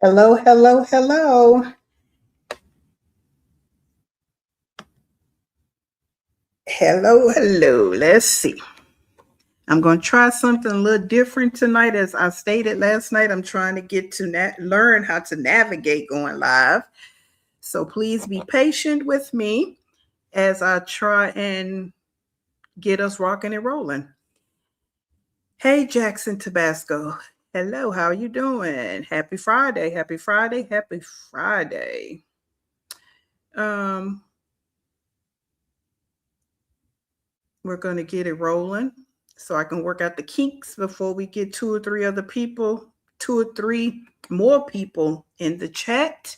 Hello, hello, hello. Hello, hello. Let's see. I'm going to try something a little different tonight. As I stated last night, I'm trying to get to learn how to navigate going live. So please be patient with me as I try and get us rocking and rolling. Hey, Jackson Tabasco. Hello, how are you doing? Happy Friday. Happy Friday. Happy Friday. Um, we're going to get it rolling so I can work out the kinks before we get two or three more people in the chat.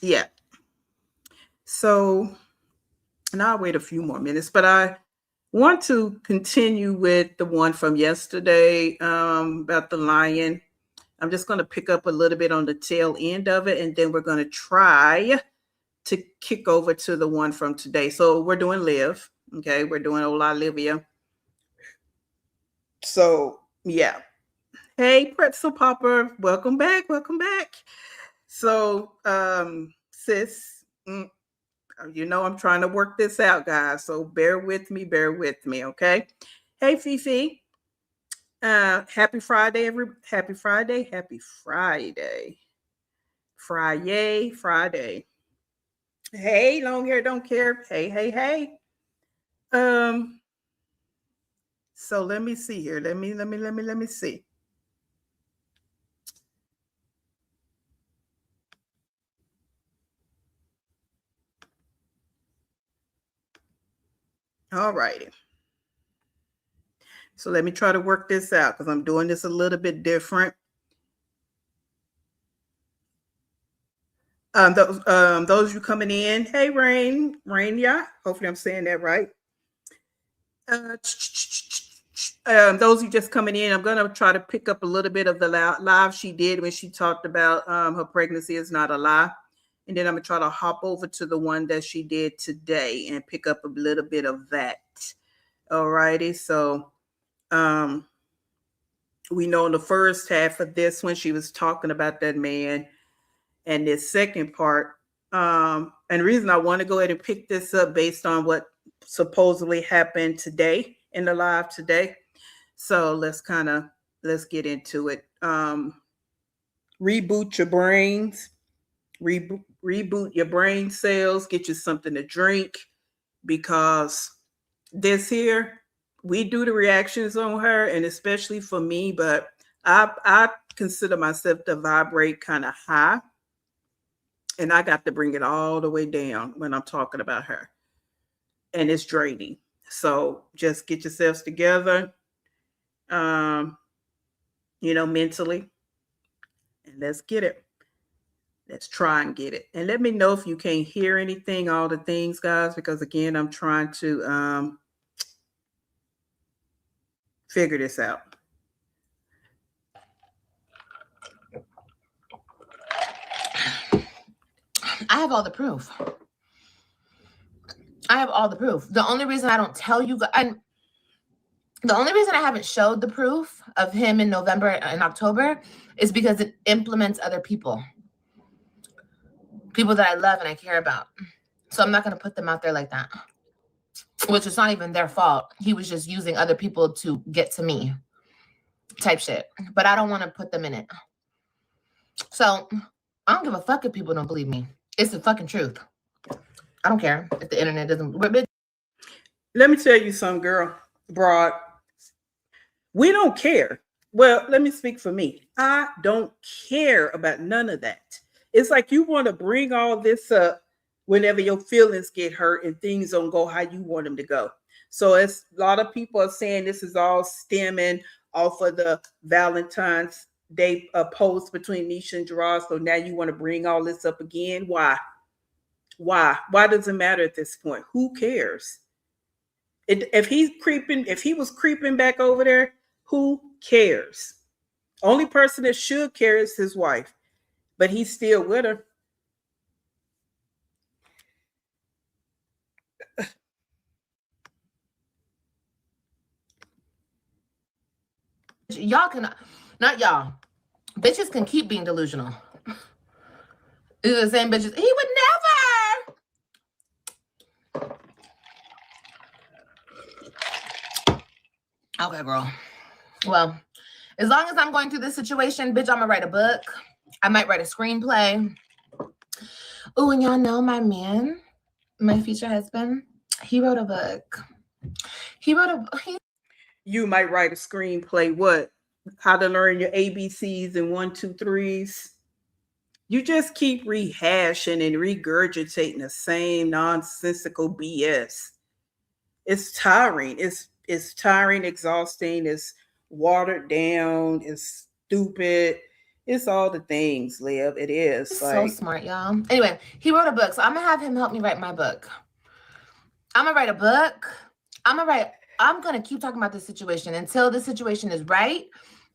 Yeah. So, and I'll wait a few more minutes, but I want to continue with the one from yesterday about the lion. I'm just going to pick up a little bit on the tail end of it, and then we're going to try to kick over to the one from today. So we're doing Liv. Okay, we're doing Ola Livia. So yeah. Hey, Pretzel Popper, welcome back, welcome back. So, sis, you know I'm trying to work this out, guys. So bear with me, okay? Hey, Fifi. Happy Friday, happy Friday, happy Friday. Friday. Hey, long hair don't care. Hey. So let me see here. Let me see. All righty. So let me try to work this out because I'm doing this a little bit different. Those of you coming in, hey Rain, yeah. Hopefully I'm saying that right. Those of you just coming in, I'm gonna try to pick up a little bit of the live she did when she talked about her pregnancy is not a lie, and then I'm gonna try to hop over to the one that she did today and pick up a little bit of that. Alrighty, so we know in the first half of this when she was talking about that man, and this second part. And the reason I want to go ahead and pick this up based on what supposedly happened today in the live today. So let's get into it. Reboot your brains, reboot your brain cells, get you something to drink because this here, we do the reactions on her, and especially for me, but I consider myself to vibrate kind of high. And I got to bring it all the way down when I'm talking about her. And it's draining. So just get yourselves together, mentally, and let's get it. Let's try and get it. And let me know if you can't hear anything, all the things, guys, because again, I'm trying to figure this out. I have all the proof. The only reason I don't tell you, and the only reason I haven't showed the proof of him in November and October is because it implements other people that I love and I care about. So I'm not going to put them out there like that, which is not even their fault. He was just using other people to get to me type shit. But I don't want to put them in it. So I don't give a fuck if people don't believe me. It's the fucking truth. I don't care if the internet doesn't. Let me tell you something, girl, broad. We don't care. Well, let me speak for me. I don't care about none of that. It's like you want to bring all this up whenever your feelings get hurt and things don't go how you want them to go. So it's a lot of people are saying this is all stemming off of the Valentine's Day post between Nisha and Gerard. So now you want to bring all this up again. Why? Why does it matter at this point? Who cares? If he was creeping back over there, who cares? Only person that should care is his wife, but he's still with her. Y'all can, not y'all, bitches can keep being delusional. These are the same bitches. He would never. Okay, girl. Well, as long as I'm going through this situation, bitch, I'm gonna write a book. I might write a screenplay. Oh, and y'all know my man, my future husband, he wrote a book. You might write a screenplay. What? How to learn your ABCs and 1, 2, 3s. You just keep rehashing and regurgitating the same nonsensical BS. It's tiring. It's tiring, exhausting, it's watered down, it's stupid. It's all the things, Liv. It is. He's so smart, y'all. Anyway, he wrote a book, so I'm gonna have him help me write my book. I'm gonna write a book. I'm gonna keep talking about this situation until the situation is right,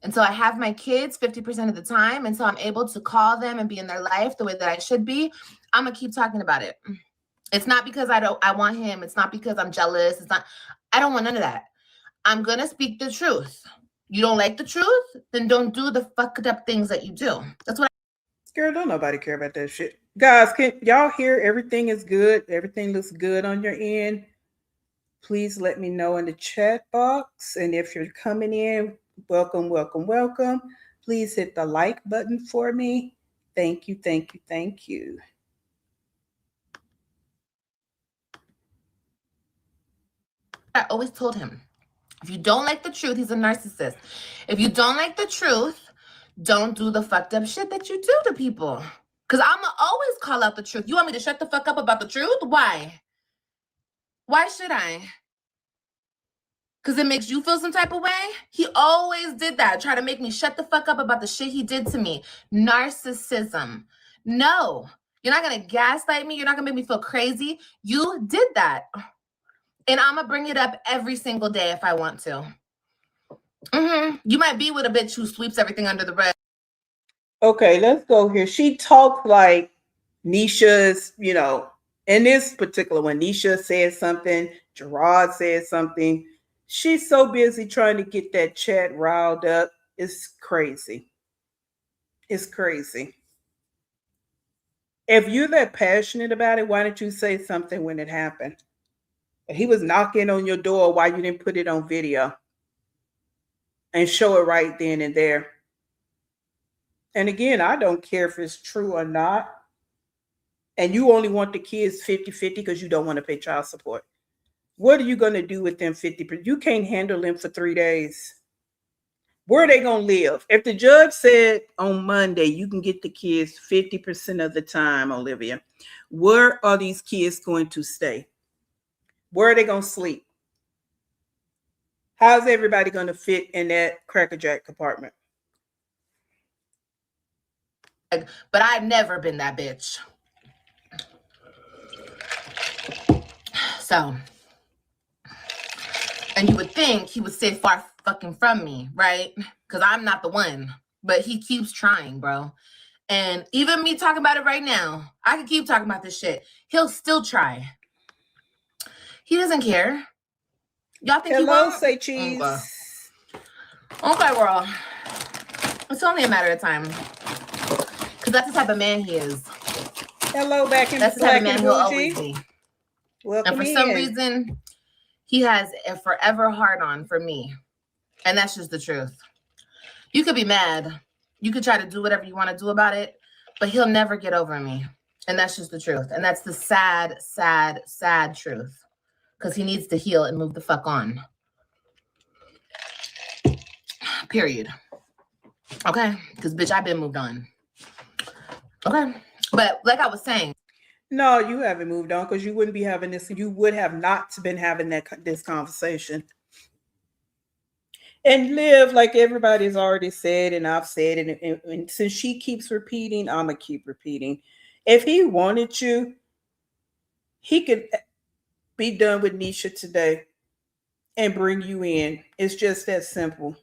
until I have my kids 50% of the time, until I'm able to call them and be in their life the way that I should be. I'm gonna keep talking about it. It's not because I want him. It's not because I'm jealous. I don't want none of that. I'm gonna speak the truth. You don't like the truth? Then don't do the fucked up things that you do. That's what Girl, don't nobody care about that shit. Guys, can y'all hear everything is good? Everything looks good on your end? Please let me know in the chat box. And if you're coming in, welcome, welcome, welcome. Please hit the like button for me. Thank you, thank you, thank you. I always told him. If you don't like the truth, he's a narcissist. If you don't like the truth, don't do the fucked up shit that you do to people. Because I'm going to always call out the truth. You want me to shut the fuck up about the truth? Why? Why should I? Because it makes you feel some type of way? He always did that. Try to make me shut the fuck up about the shit he did to me. Narcissism. No. You're not going to gaslight me. You're not going to make me feel crazy. You did that. And I'm going to bring it up every single day if I want to. You might be with a bitch who sweeps everything under the rug. Okay, let's go here. She talked like Nisha's, in this particular one, Nisha said something, Gerard said something. She's so busy trying to get that chat riled up. It's crazy. It's crazy. If you're that passionate about it, why didn't you say something when it happened? He was knocking on your door. Why you didn't put it on video and show it right then and there? And again, I don't care if it's true or not. And you only want the kids 50-50 because you don't want to pay child support. What are you going to do with them 50%? You can't handle them for 3 days. Where are they going to live? If the judge said on Monday, you can get the kids 50% of the time, Olivia, where are these kids going to stay? Where are they going to sleep? How's everybody going to fit in that crackerjack compartment? But I've never been that bitch. So, and you would think he would stay far fucking from me, right? Because I'm not the one. But he keeps trying, bro. And even me talking about it right now, I could keep talking about this shit. He'll still try. He doesn't care. Y'all think he won't? Say cheese. Okay, girl. It's only a matter of time. Because that's the type of man he is. Hello, back in That's the type of man he'll always be. Welcome and for some reason, he has a forever hard-on for me. And that's just the truth. You could be mad. You could try to do whatever you want to do about it, but he'll never get over me. And that's just the truth. And that's the sad, sad, sad truth. Because he needs to heal and move the fuck on. Period. Okay? Because, bitch, I've been moved on. Okay? But like I was saying. No, you haven't moved on because you wouldn't be having this. You would have not been having this conversation. And Liv, like everybody's already said, and I've said, and since she keeps repeating, I'm going to keep repeating. If he wanted you, he could be done with Nisha today and bring you in. It's just that simple.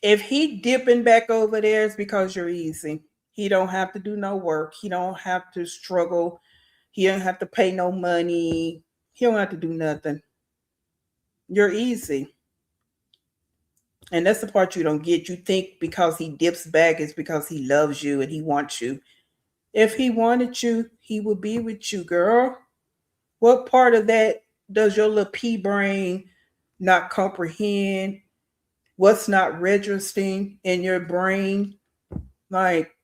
If he dipping back over there, it's because you're easy. He don't have to do no work. He don't have to struggle. He don't have to pay no money. He don't have to do nothing. You're easy. And that's the part you don't get. You think because he dips back is because he loves you and he wants you. If he wanted you, he would be with you, girl. What part of that does your little pea brain not comprehend? What's not registering in your brain? Like,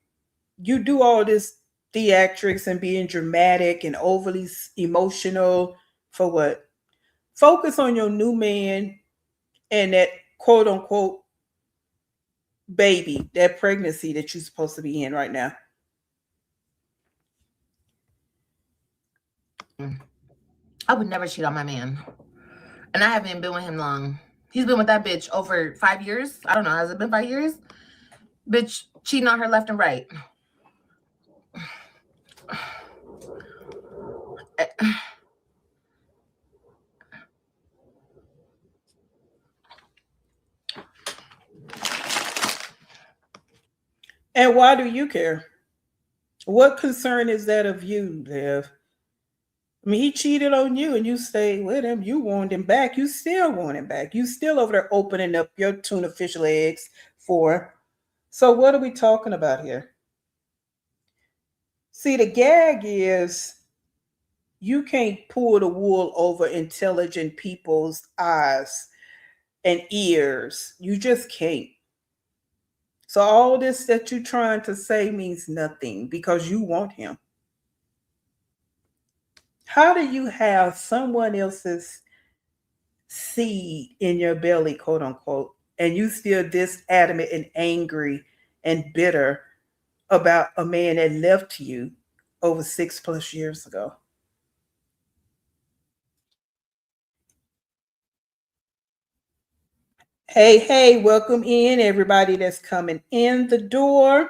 you do all this theatrics and being dramatic and overly emotional for what? Focus on your new man and that quote unquote baby, that pregnancy that you're supposed to be in right now. I would never cheat on my man. And I haven't been with him long. He's been with that bitch over 5 years. I don't know. Has it been 5 years? Bitch cheating on her left and right. And why do you care? What concern is that of you, Liv? I mean, he cheated on you and you stayed with him. You want him back. You still want him back. You still over there opening up your tuna fish legs for. So what are we talking about here? See, the gag is you can't pull the wool over intelligent people's eyes and ears. You just can't. So all this that you're trying to say means nothing because you want him. How do you have someone else's seed in your belly, quote unquote, and you still this adamant and angry and bitter about a man that left you over 6+ years ago? Hey, hey, welcome in everybody that's coming in the door.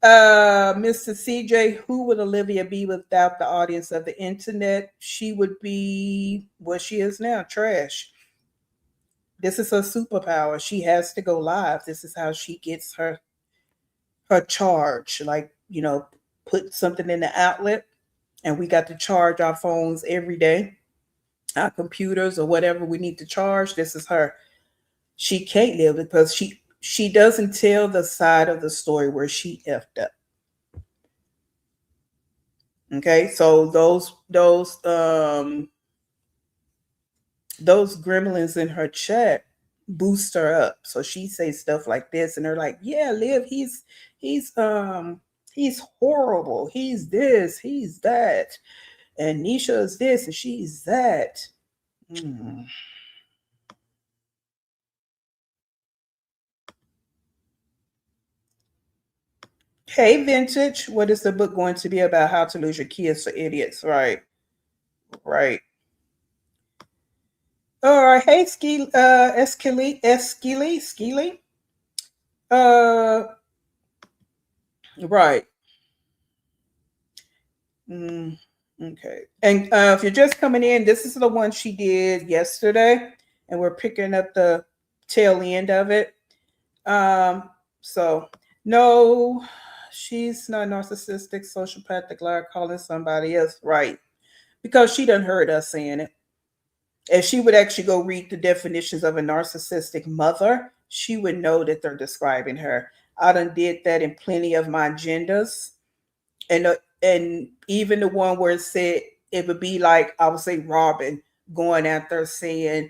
Mr. CJ, who would Olivia be without the audience of the internet? She would be what she is now, trash. This is her superpower. She has to go live. This is how she gets her charge. Like, put something in the outlet, and we got to charge our phones every day, our computers or whatever we need to charge. This is her. She can't live because she doesn't tell the side of the story where she effed up. Okay, so those gremlins in her chat boost her up. So she says stuff like this, and they're like, "Yeah, Liv, he's horrible. He's this, he's that, and Nisha is this, and she's that." Hmm. Hey, Vintage, what is the book going to be about? How to lose your kids for idiots? Right, right. All right. Hey, Skilly. Uh, right. Mm, okay. And if you're just coming in, this is the one she did yesterday, and we're picking up the tail end of it. So no, she's not narcissistic, sociopathic, liar, calling somebody else, right? Because she done heard us saying it. If she would actually go read the definitions of a narcissistic mother, she would know that they're describing her. I done did that in plenty of my agendas, and even the one where it said it would be like I would say Robin going out there saying,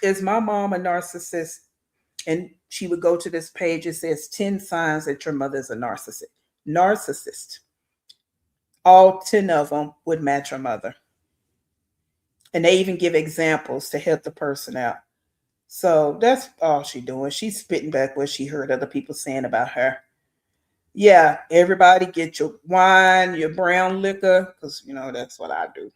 "Is my mom a narcissist?" And she would go to this page. It says 10 signs that your mother is a narcissist. Narcissist. All 10 of them would match her mother, and they even give examples to help the person out. So that's all she doing. She's spitting back what she heard other people saying about her. Yeah, everybody get your wine, your brown liquor, because that's what I do.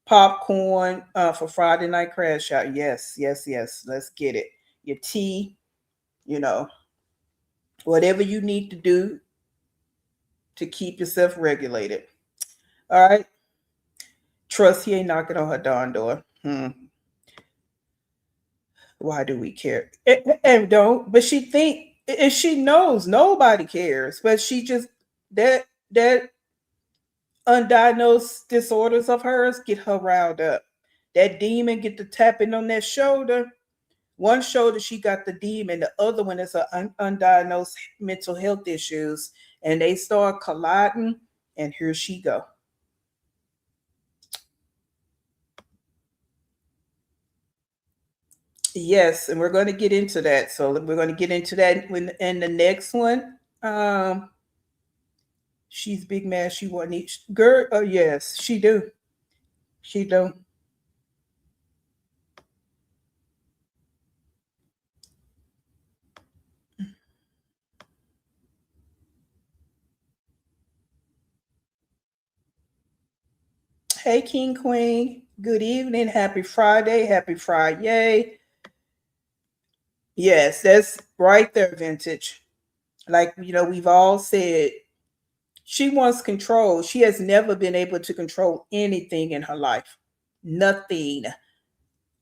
Popcorn for Friday night crash out. Yes, yes, yes. Let's get it. Your tea, you know, whatever you need to do to keep yourself regulated. All right. Trust he ain't knocking on her darn door. Why do we care? And don't. But she think, and she knows nobody cares. But she just that undiagnosed disorders of hers get her riled up. That demon get to tapping on that shoulder. One showed that she got the demon, the other one is undiagnosed mental health issues, and they start colliding, and here she go. Yes, and we're going to get into that. So we're going to get into that in the next one. She's big mad. She want each girl. Oh yes, she do. She do. Hey, King Queen. Good evening. Happy Friday. Happy Friday. Yes, that's right there, vintage. Like, we've all said, she wants control. She has never been able to control anything in her life. Nothing.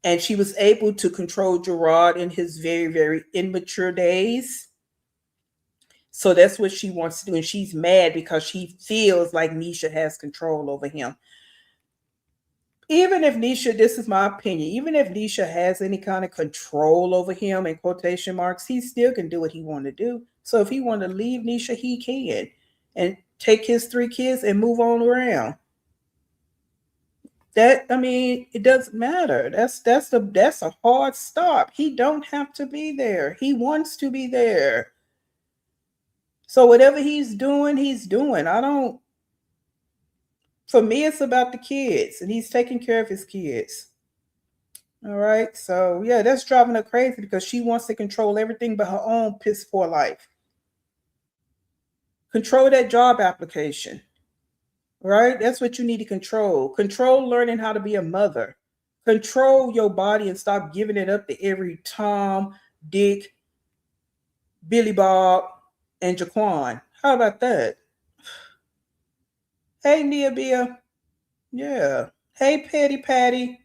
And she was able to control Gerard in his very, very immature days. So that's what she wants to do. And she's mad because she feels like Nisha has control over him. Even if Nisha, this is my opinion, even if Nisha has any kind of control over him, in quotation marks, he still can do what he want to do. So if he want to leave Nisha, he can, and take his 3 kids and move on around. That, I mean, it doesn't matter. That's a hard stop. He don't have to be there. He wants to be there. So whatever he's doing, he's doing. For me, it's about the kids, and he's taking care of his kids. All right. So yeah, that's driving her crazy because she wants to control everything but her own piss poor life. Control that job application. Right? That's what you need to control. Control learning how to be a mother. Control your body and stop giving it up to every Tom, Dick, Billy Bob, and Jaquan. How about that? Hey, Nia. Yeah. Hey, Petty Patty.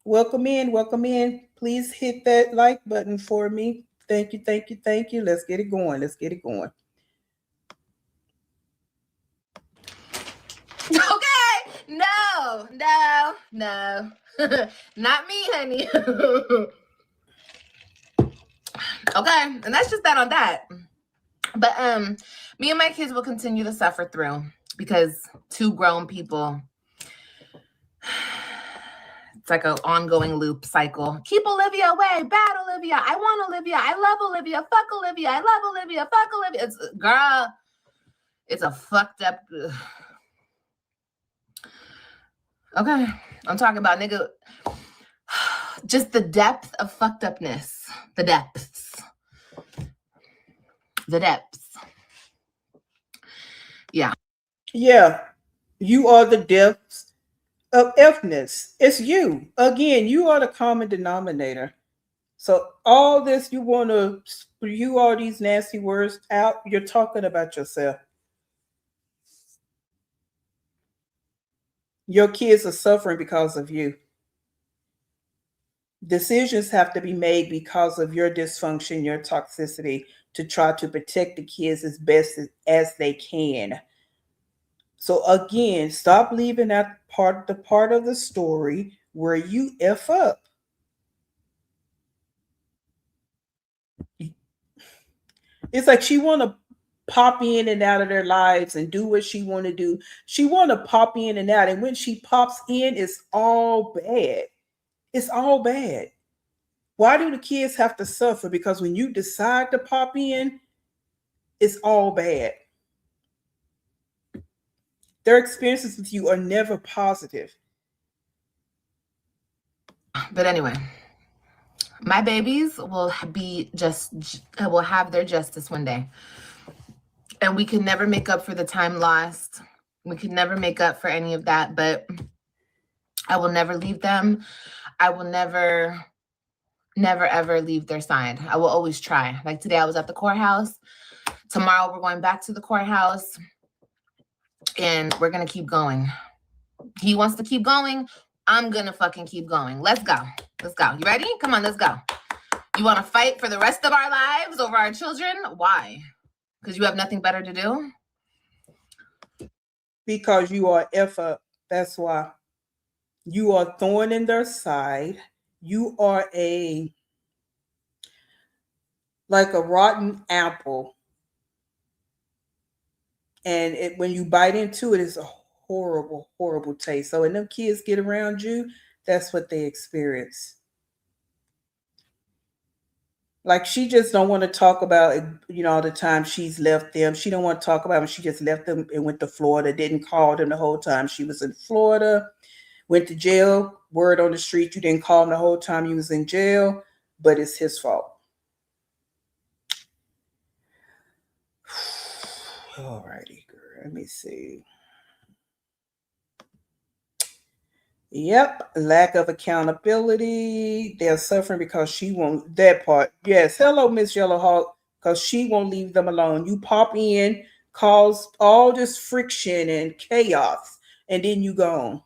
Welcome in. Welcome in. Please hit that like button for me. Thank you. Thank you. Thank you. Let's get it going. Let's get it going. Okay. No. Not me, honey. Okay. And that's just that on that. But me and my kids will continue to suffer through because 2 grown people, it's like an ongoing loop cycle. Keep Olivia away. Bad Olivia. I want Olivia. I love Olivia. Fuck Olivia. I love Olivia. Fuck Olivia. It's a fucked up. Okay. I'm talking about, nigga, just the depth of fucked upness. The depths. Yeah. Yeah. You are the depths of Fness. It's you. Again, you are the common denominator. So all this, you want to spew all these nasty words out, you're talking about yourself. Your kids are suffering because of you. Decisions have to be made because of your dysfunction, your toxicity, to try to protect the kids as best as they can. So again, stop leaving that the part of the story where you F up. It's like she want to pop in and out of their lives and do what she want to do. She want to pop in and out, and when she pops in, it's all bad. It's all bad. Why do the kids have to suffer? Because when you decide to pop in, it's all bad. Their experiences with you are never positive. But anyway, my babies will have their justice one day. And we can never make up for the time lost. We can never make up for any of that, but I will never leave them. I will never ever leave their side. I will always try. Like today I was at the courthouse. Tomorrow we're going back to the courthouse and we're going to keep going. He wants to keep going. I'm going to fucking keep going. Let's go. Let's go. You ready? Come on, let's go. You want to fight for the rest of our lives over our children? Why? Because you have nothing better to do? Because you are F up. That's why. You are thorn in their side. You are a like a rotten apple, and when you bite into it, it's a horrible, horrible taste. So when them kids get around you, that's what they experience. Like she just don't want to talk about it, all the time she's left them. She don't want to talk about when she just left them and went to Florida, didn't call them the whole time she was in Florida, went to jail. Word on the street, you didn't call him the whole time you was in jail, but it's his fault. Alrighty, girl. Let me see. Yep, lack of accountability. They're suffering because she won't, that part. Yes, hello, Miss Yellowhawk, because she won't leave them alone. You pop in, cause all this friction and chaos, and then you gone.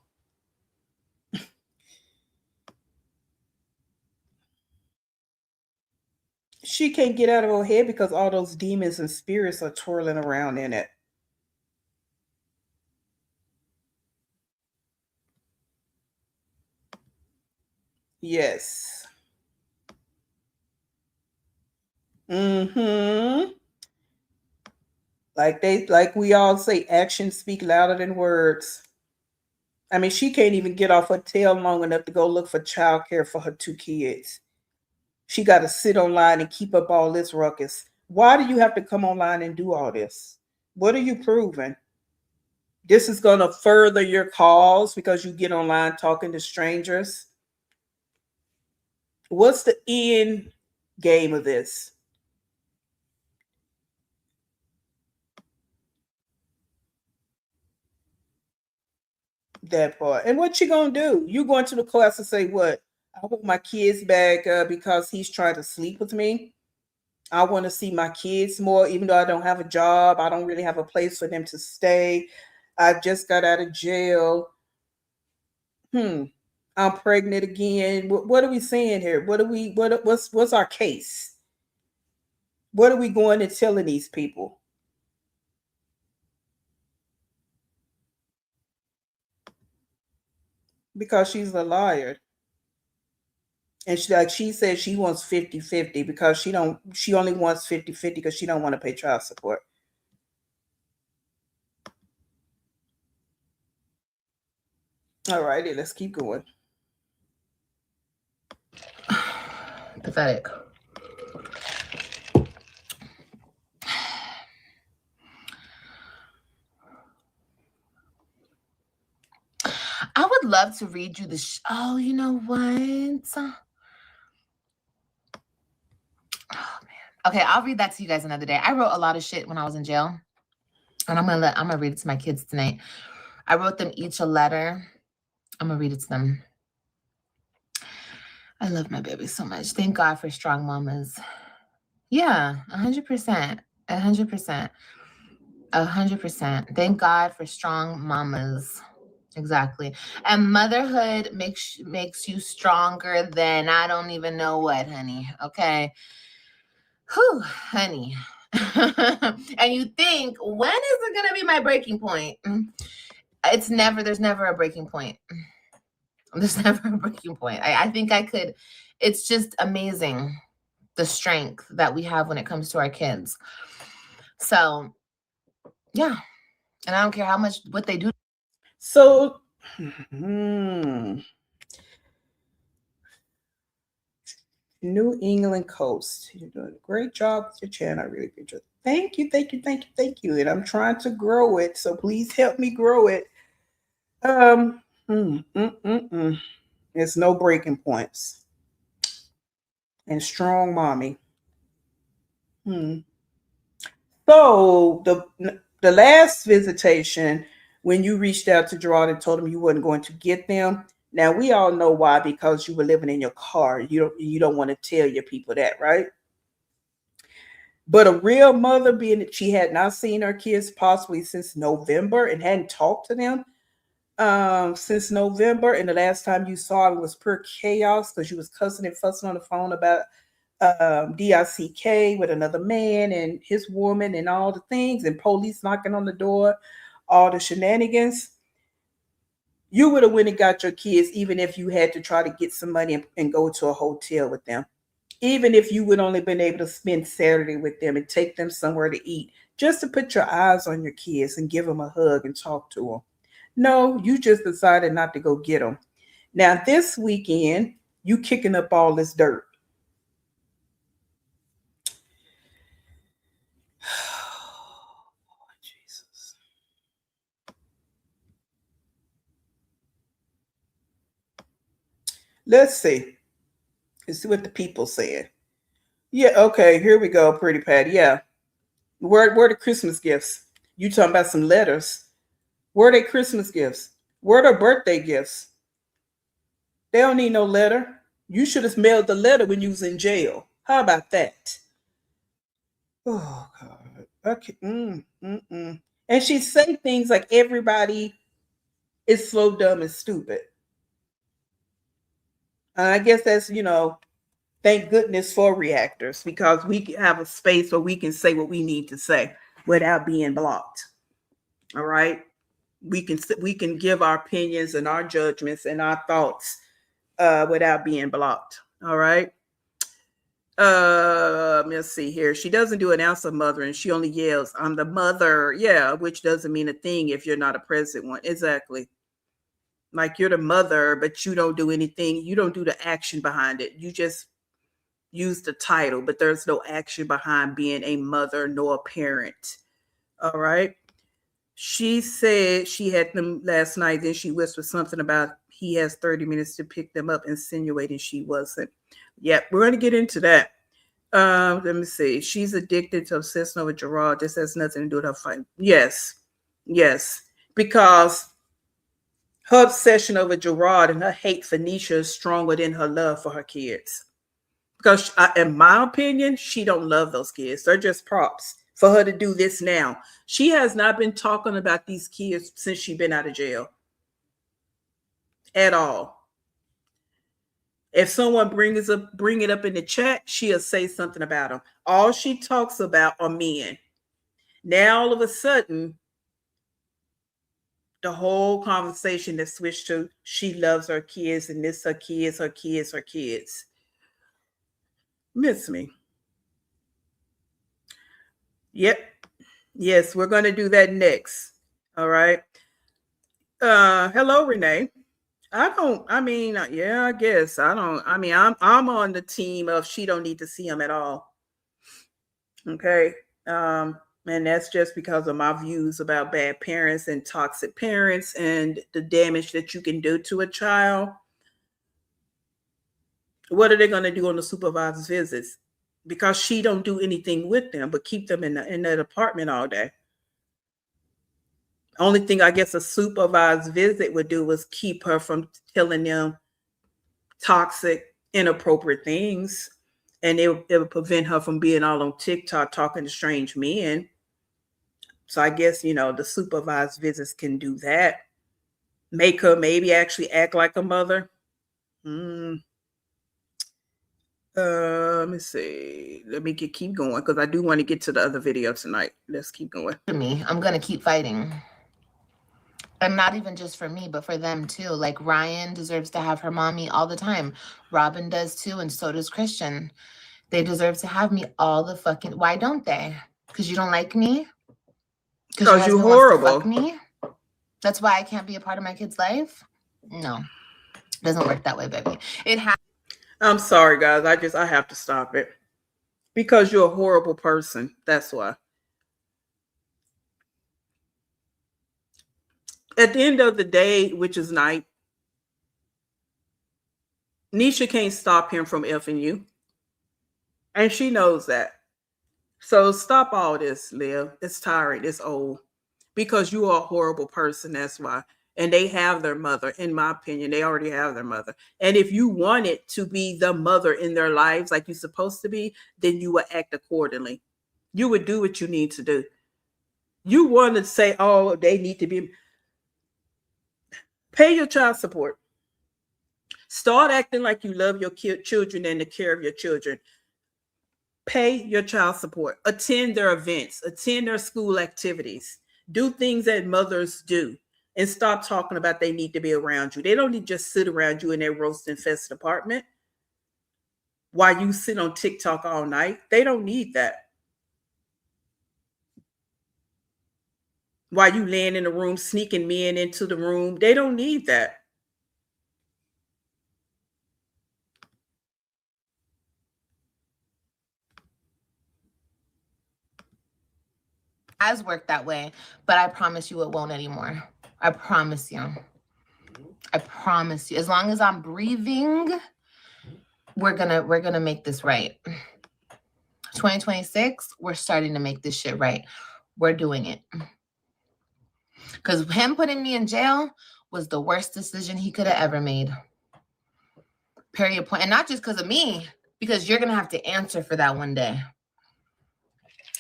She can't get out of her head because all those demons and spirits are twirling around in it. Yes. Mm-hmm. Like we all say, actions speak louder than words. I mean, she can't even get off her tail long enough to go look for childcare for her two kids. She got to sit online and keep up all this ruckus. Why do you have to come online and do all this? What are you proving? This is going to further your cause because you get online talking to strangers. What's the end game of this? That part. And what you gonna do? You going to the class and say what? I want my kids back because he's trying to sleep with me. I want to see my kids more, even though I don't have a job. I don't really have a place for them to stay. I just got out of jail. Hmm. I'm pregnant again. What are we saying here? What's our case? What are we going and telling these people? Because she's a liar. And she said she wants 50-50 because she only wants 50-50 because she don't want to pay child support. All righty, let's keep going. Pathetic. I would love to read you the. Oh, you know what? Oh man. Okay, I'll read that to you guys another day. I wrote a lot of shit when I was in jail, and I'm gonna read it to my kids tonight. I wrote them each a letter. I'm gonna read it to them. I love my baby so much. Thank God for strong mamas. Yeah, 100%, 100%, 100%. Thank God for strong mamas. Exactly. And motherhood makes you stronger than I don't even know what, honey. Okay. Whew, honey. And you think, when is it gonna be my breaking point? There's never a breaking point. There's never a breaking point. I think I could, it's just amazing the strength that we have when it comes to our kids. So yeah. And I don't care how much what they do. So, New England Coast. You're doing a great job with your channel. I really appreciate it. Thank you, thank you, thank you, thank you. And I'm trying to grow it, so please help me grow it. Um, mm, mm, mm, mm. There's no breaking points. And strong mommy. Hmm. So the last visitation, when you reached out to Gerard and told him you weren't going to get them. Now we all know why, because you were living in your car. You don't want to tell your people that, right? But a real mother, being that she had not seen her kids possibly since November and hadn't talked to them since November, and the last time you saw it was pure chaos because you was cussing and fussing on the phone about DICK with another man and his woman and all the things, and police knocking on the door, all the shenanigans. You would have went and got your kids even if you had to try to get some money and go to a hotel with them. Even if you would only been able to spend Saturday with them and take them somewhere to eat, just to put your eyes on your kids and give them a hug and talk to them. No, you just decided not to go get them. Now this weekend, you kicking up all this dirt. Jesus. Let's see. Let's see what the people saying. Yeah, okay, here we go, pretty Patty. Yeah. Where are the Christmas gifts? You talking about some letters. Where are they Christmas gifts? Where are the birthday gifts? They don't need no letter. You should have mailed the letter when you was in jail. How about that? Oh God. Okay. And she say things like everybody is so dumb and stupid. I guess that's, thank goodness for reactors because we have a space where we can say what we need to say without being blocked. All right. We can give our opinions and our judgments and our thoughts without being blocked. All right. Let's see here. She doesn't do an ounce of mothering. She only yells, "I'm the mother." Yeah, which doesn't mean a thing if you're not a present one. Exactly. Like you're the mother, but you don't do anything. You don't do the action behind it. You just use the title, but there's no action behind being a mother nor a parent. All right. She said she had them last night. Then she whispered something about he has 30 minutes to pick them up, insinuating she wasn't. Yep, we're going to get into that. Let me see. She's addicted to obsessing over Gerard. This has nothing to do with her fight. Yes. Yes. Because her obsession over Gerard and her hate for Nisha is stronger than her love for her kids. Because in my opinion, she don't love those kids. They're just props for her to do this now. She has not been talking about these kids since she's been out of jail. At all. If someone bring it up in the chat, she'll say something about them. All she talks about are men. Now all of a sudden, the whole conversation has switched to she loves her kids and this her kids, her kids, her kids. Miss me. Yep. Yes, we're going to do that next. All right. Hello, Renee. Yeah, I guess. I'm on the team of she don't need to see him at all. Okay. And that's just because of my views about bad parents and toxic parents and the damage that you can do to a child. What are they going to do on the supervised visits? Because she don't do anything with them but keep them in that apartment all day. Only thing I guess a supervised visit would do was keep her from telling them toxic, inappropriate things. And it would prevent her from being all on TikTok talking to strange men. So I guess, the supervised visits can do that. Make her maybe actually act like a mother. Let me see. Let me keep going because I do want to get to the other video tonight. Let's keep going. I'm going to keep fighting. And not even just for me, but for them too. Like Ryan deserves to have her mommy all the time. Robin does too, and so does Christian. They deserve to have me all the fucking. Why don't they? Because you don't like me? Because you're horrible. Wants to fuck me? That's why I can't be a part of my kid's life? No. It doesn't work that way, baby. I'm sorry, guys. I have to stop it. Because you're a horrible person. That's why. At the end of the day, which is night, Nisha can't stop him from effing you. And she knows that. So stop all this, Liv. It's tiring. It's old. Because you are a horrible person. That's why. And they have their mother. In my opinion, they already have their mother. And if you wanted to be the mother in their lives like you're supposed to be, then you would act accordingly. You would do what you need to do. You want to say, oh, they need to be. Pay your child support. Start acting like you love your children and the care of your children. Pay your child support. Attend their events. Attend their school activities. Do things that mothers do. And stop talking about they need to be around you. They don't need to just sit around you in their roast infested apartment. while you sit on TikTok all night. They don't need that. While you laying in the room, sneaking men into the room, they don't need that. Has worked that way, but I promise you it won't anymore. I promise you. I promise you. As long as I'm breathing, we're gonna make this right. 2026, we're starting to make this shit right. We're doing it. Because him putting me in jail was the worst decision he could have ever made. Period. Point. And not just because of me, because you're gonna have to answer for that one day.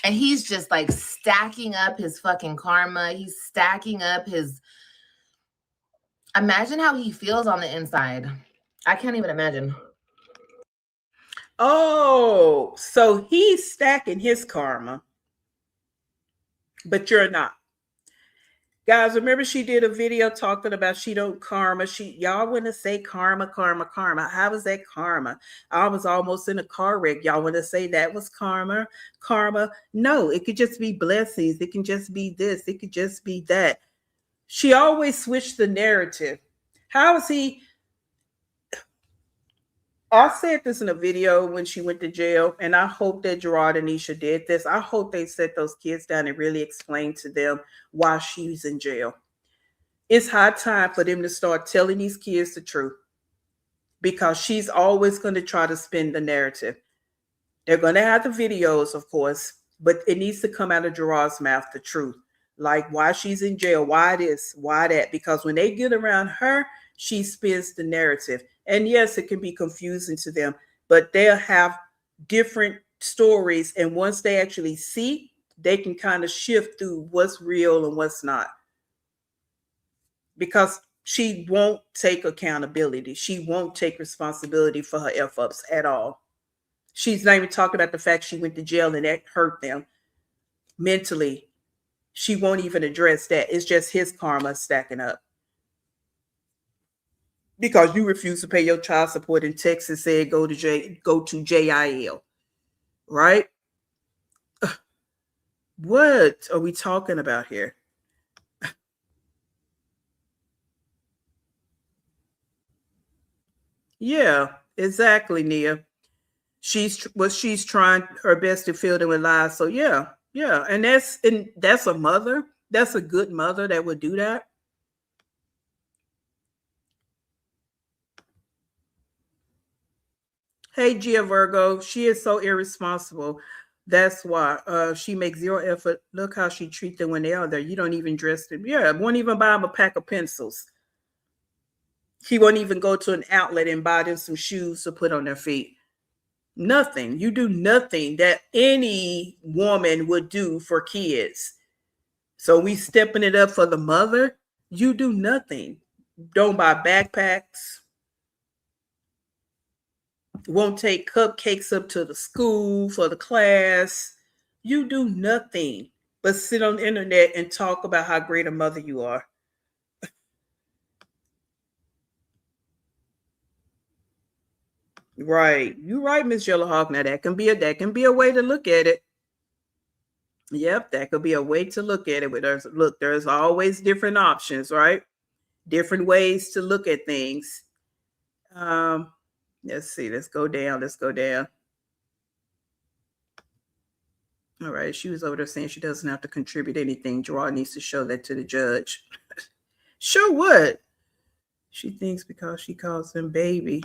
And he's just like stacking up his fucking karma. He's stacking up his. Imagine how he feels on the inside. I can't even imagine. Oh, so he's stacking his karma, but you're not. Guys, remember she did a video talking about she don't karma. Y'all want to say karma, karma, karma. How was that karma? I was almost in a car wreck. Y'all want to say that was karma, karma? No, it could just be blessings. It can just be this. It could just be that. She always switched the narrative. How is he? I said this in a video when she went to jail, and I hope that Gerard and Nisha did this. I hope they set those kids down and really explained to them why she's in jail. It's high time for them to start telling these kids the truth, because she's always going to try to spin the narrative. They're going to have the videos, of course, but it needs to come out of Gerard's mouth, the truth. Like why she's in jail, why this, why that. Because when they get around her, she spins the narrative. And yes, it can be confusing to them, but they'll have different stories. And once they actually see, they can kind of shift through what's real and what's not. Because she won't take accountability. She won't take responsibility for her F-ups at all. She's not even talking about the fact she went to jail and that hurt them mentally. She won't even address that. It's just his karma stacking up. Because you refuse to pay your child support in Texas, said go to JIL, right? What are we talking about here? Yeah, exactly, Nia. She's trying her best to fill them with lies. So yeah, and that's a mother. That's a good mother that would do that. Hey, Gia Virgo, she is so irresponsible. That's why she makes zero effort. Look how she treats them when they are there. You don't even dress them. Yeah, won't even buy them a pack of pencils. He won't even go to an outlet and buy them some shoes to put on their feet. Nothing. You do nothing that any woman would do for kids. So we stepping it up for the mother. You do nothing. Don't buy backpacks. Won't take cupcakes up to the school for the class. You do nothing but sit on the internet and talk about how great a mother you are. Right. You're right, Miss Yellowhawk. Now that can be a way to look at it. Yep, that could be a way to look at it. But there's always different options, right? Different ways to look at things. Let's see. Let's go down. All right. She was over there saying she doesn't have to contribute anything. Gerard needs to show that to the judge. Show what? She thinks because she calls them baby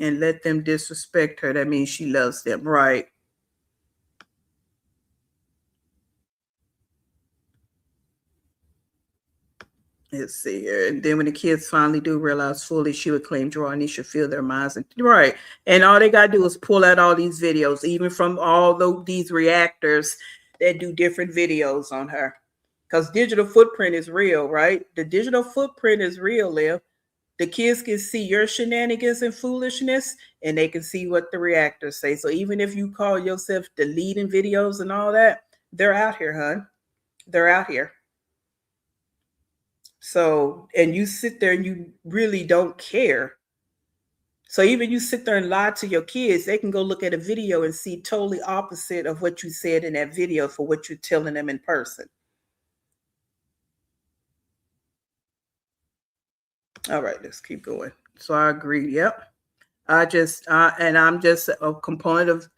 and let them disrespect her, that means she loves them. Right. Let's see here. And then when the kids finally do realize fully, she would claim Gerard should feel their minds. Right. And all they got to do is pull out all these videos, even from all these reactors that do different videos on her. Because digital footprint is real, right? The digital footprint is real, Liv. The kids can see your shenanigans and foolishness, and they can see what the reactors say. So even if you call yourself deleting videos and all that, they're out here, hon. They're out here. So, and you sit there and you really don't care. So even you sit there and lie to your kids, they can go look at a video and see totally opposite of what you said in that video for what you're telling them in person. All right, let's keep going. So I agree. Yep. I'm just a component of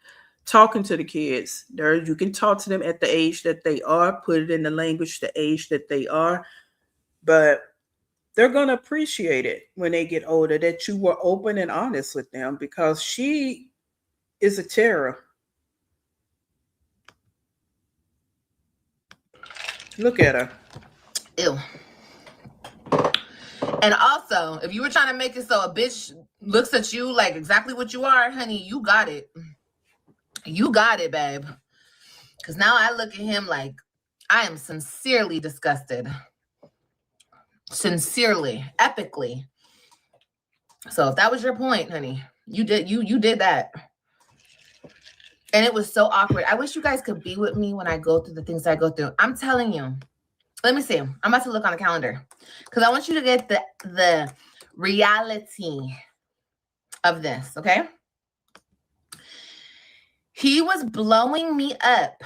talking to the kids. There, you can talk to them at the age that they are, put it in the language, the age that they are, but they're gonna appreciate it when they get older that you were open and honest with them because she is a terror. Look at her. Ew. And also, if you were trying to make it so a bitch looks at you like exactly what you are, honey, you got it. You got it, babe. Because now I look at him like I am sincerely disgusted. Sincerely, epically. So if that was your point, honey, you did that. And it was so awkward. I wish you guys could be with me when I go through the things I go through. I'm telling you. Let me see. I'm about to look on the calendar because I want you to get the reality of this, okay? He was blowing me up.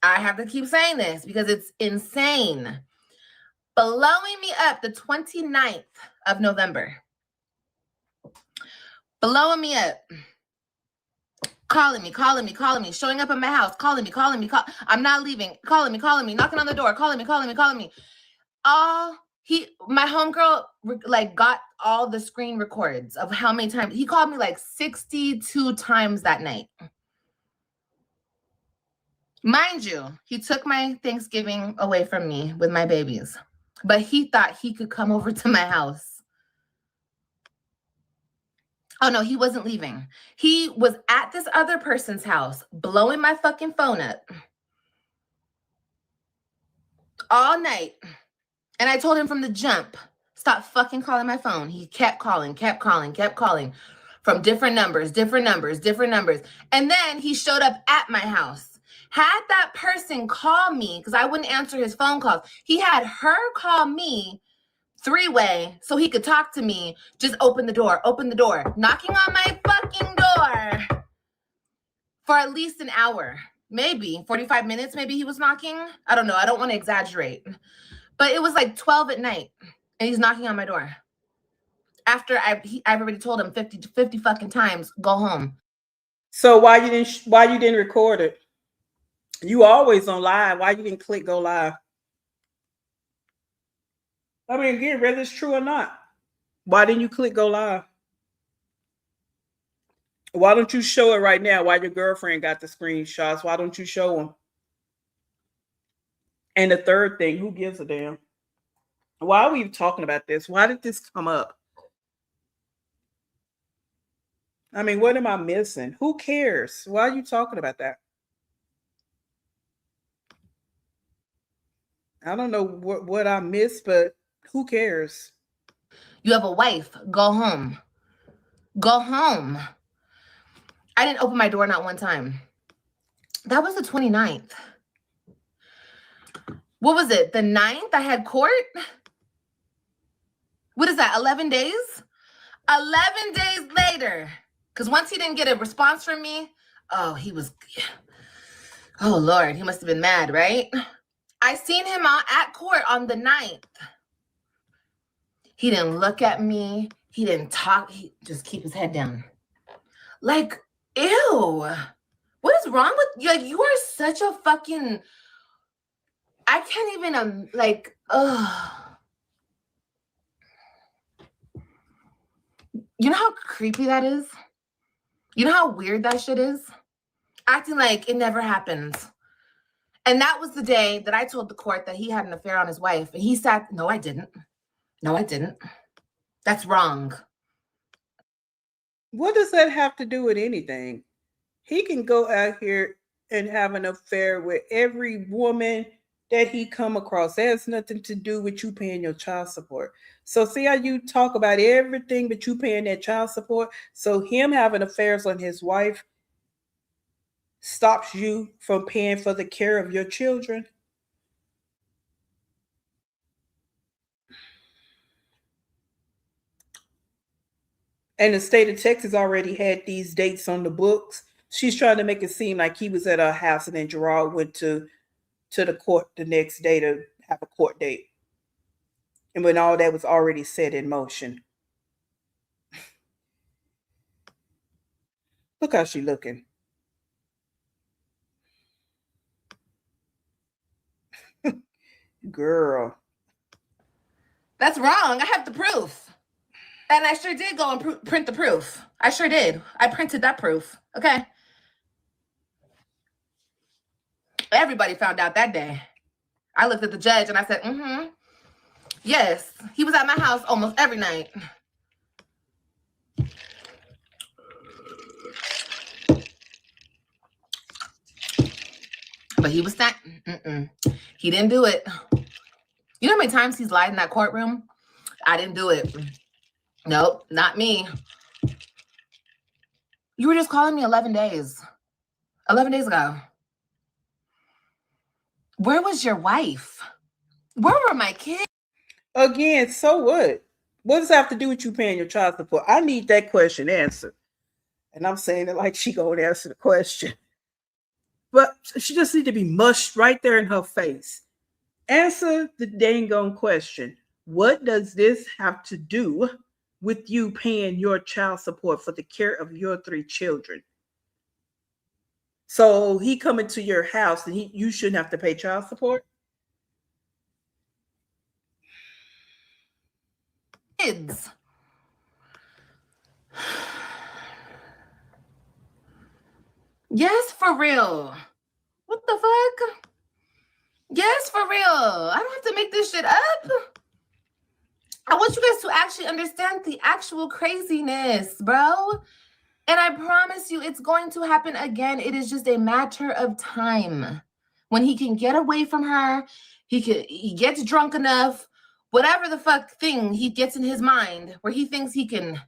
I have to keep saying this because it's insane. Blowing me up the 29th of November. Blowing me up. Calling me, showing up at my house, calling me. I'm not leaving. Calling me, knocking on the door, calling me. My homegirl like got all the screen records of how many times he called me, like 62 times that night. Mind you, he took my Thanksgiving away from me with my babies, but he thought he could come over to my house. Oh no, he wasn't leaving. He was at this other person's house blowing my fucking phone up all night. And I told him from the jump, stop fucking calling my phone. He kept calling from different numbers. And then he showed up at my house. Had that person call me, because I wouldn't answer his phone calls, he had her call me three-way so he could talk to me. Just open the door, knocking on my fucking door for at least an hour, maybe 45 minutes. Maybe he was knocking. I don't know. I don't want to exaggerate, but it was like 12 at night and he's knocking on my door after I've already told him 50 fucking times, go home. So why you didn't record it? You always on live. Why you didn't click go live? I mean, again, whether it's true or not, why didn't you click go live? Why don't you show it right now? Why your girlfriend got the screenshots? Why don't you show them? And the third thing, who gives a damn? Why are we even talking about this? Why did this come up? I mean, what am I missing? Who cares? Why are you talking about that? I don't know what I missed, but who cares? You have a wife. Go home. Go home. I didn't open my door not one time. That was the 29th. What was it? The 9th? I had court? What is that? 11 days? 11 days later. Because once he didn't get a response from me, oh Lord, he must have been mad, right? I seen him out at court on the 9th. He didn't look at me. He didn't talk. He just keep his head down. Like, ew. What is wrong with you? Like, you are such a fucking... I can't even, You know how creepy that is? You know how weird that shit is? Acting like it never happens. And that was the day that I told the court that he had an affair on his wife. And he said, no, I didn't. That's wrong. What does that have to do with anything? He can go out here and have an affair with every woman that he come across. That has nothing to do with you paying your child support. So see how you talk about everything but you paying that child support? So him having affairs on his wife stops you from paying for the care of your children? And the state of Texas already had these dates on the books. She's trying to make it seem like he was at her house and then Gerard went to the court the next day to have a court date. And when all that was already set in motion. Look how she looking. Girl. That's wrong. I have the proof. And I sure did go and print the proof. I sure did. I printed that proof. Okay. Everybody found out that day. I looked at the judge and I said, yes, he was at my house almost every night. But he was that. He didn't do it. You know how many times he's lied in that courtroom? I didn't do it. Nope, not me. You were just calling me 11 days. 11 days ago. Where was your wife? Where were my kids? Again, so what? What does that have to do with you paying your child support? I need that question answered. And I'm saying it like she gonna answer the question. But she just need to be mushed right there in her face. Answer the dang on question. What does this have to do with you paying your child support for the care of your 3 children? So he coming to your house and you shouldn't have to pay child support? Kids. Yes, for real. What the fuck? Yes, for real. I don't have to make this shit up. I want you guys to actually understand the actual craziness, bro. And I promise you, it's going to happen again. It is just a matter of time. When he can get away from her, he gets drunk enough, whatever the fuck thing he gets in his mind, where he thinks he can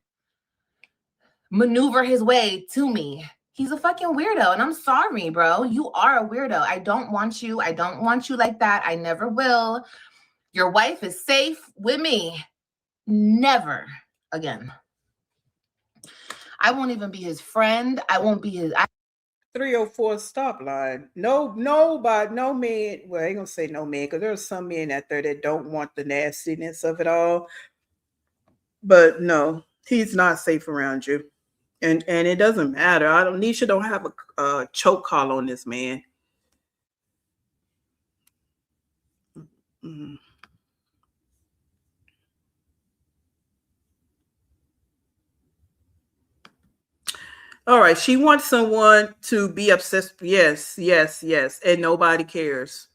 maneuver his way to me. He's a fucking weirdo, and I'm sorry, bro. You are a weirdo. I don't want you. I don't want you like that. I never will. Your wife is safe with me. Never again. I won't even be his friend. I won't be his... 304 stop line. No man. Well, I ain't gonna say no man, because there's some men out there that don't want the nastiness of it all. But no, he's not safe around you. And it doesn't matter. Nisha don't have a choke call on this man. Mm-hmm. All right, she wants someone to be obsessed. Yes. And nobody cares.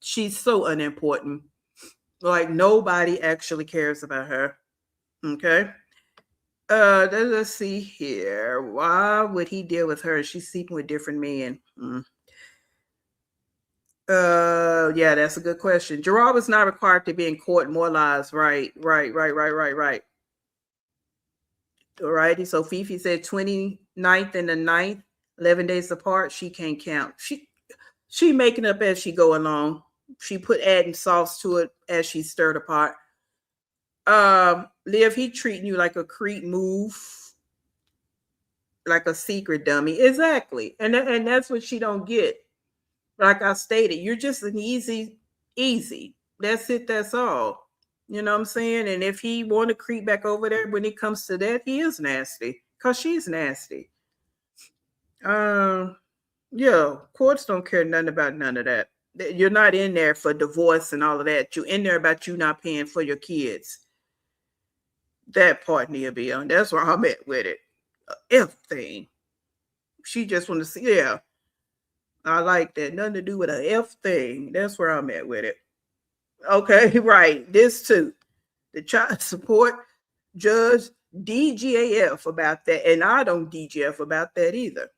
She's so unimportant. Like nobody actually cares about her. Okay. Let's see here. Why would he deal with her? She's sleeping with different men. Yeah, that's a good question. Gerard was not required to be in court. More lies. Right. Alrighty. So Fifi said 29th and the 9th, 11 days apart. She can't count. She making up as she go along. She put adding sauce to it as she stirred apart. Liv, he treating you like a creep move, like a secret dummy. Exactly. And that's what she don't get. Like I stated, you're just an easy. That's it. That's all. You know what I'm saying? And if he want to creep back over there when it comes to that, he is nasty because she's nasty. Yeah, courts don't care nothing about none of that. You're not in there for divorce and all of that. You're in there about you not paying for your kids. That part need to be on. That's where I'm at with it. F thing. She just want to see. Yeah, I like that. Nothing to do with an F thing. That's where I'm at with it. Okay, right. This too. The child support judge DGAF about that. And I don't DGF about that either.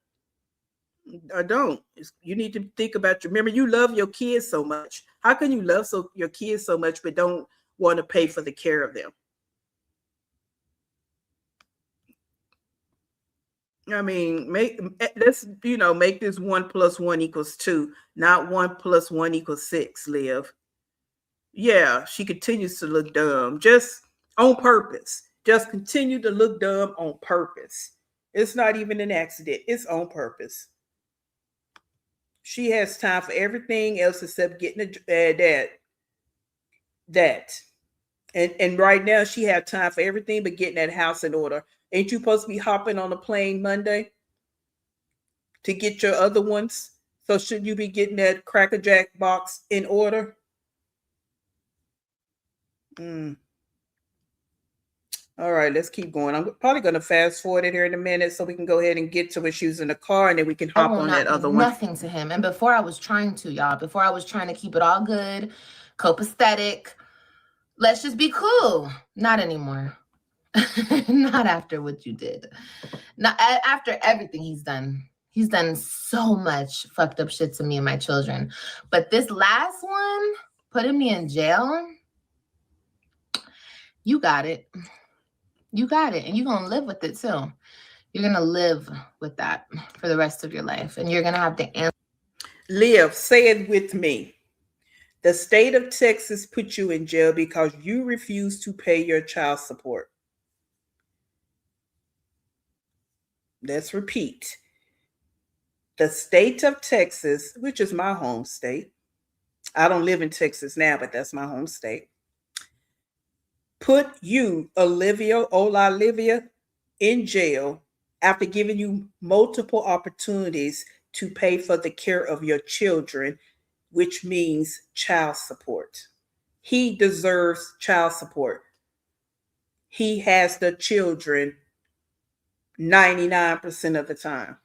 I don't. You need to think about remember, you love your kids so much. How can you love your kids so much but don't want to pay for the care of them? I mean, let's make this 1 + 1 = 2, not 1 + 1 = 6. Liv. Yeah, she continues to look dumb, just on purpose. just continue to look dumb on purpose. It's not even an accident, it's on purpose. She has time for everything else except getting that. And right now she has time for everything but getting that house in order. Ain't you supposed to be hopping on a plane Monday to get your other ones? So should you be getting that Cracker Jack box in order? All right, let's keep going. I'm probably going to fast forward it here in a minute so we can go ahead and get to when she was in the car, and then we can hop on that other one. Nothing to him. And before I was trying to, y'all, before I was trying to keep it all good, copacetic, let's just be cool. Not anymore. Not after what you did. Not after everything he's done. He's done so much fucked up shit to me and my children. But this last one, putting me in jail, you got it. You got it. And you're going to live with it too. You're going to live with that for the rest of your life. And you're going to have to answer. Live, say it with me. The state of Texas put you in jail because you refuse to pay your child support. Let's repeat. The state of Texas, which is my home state. I don't live in Texas now, but that's my home state. Put you, Olivia, in jail after giving you multiple opportunities to pay for the care of your children, which means child support. He deserves child support. He has the children 99% of the time.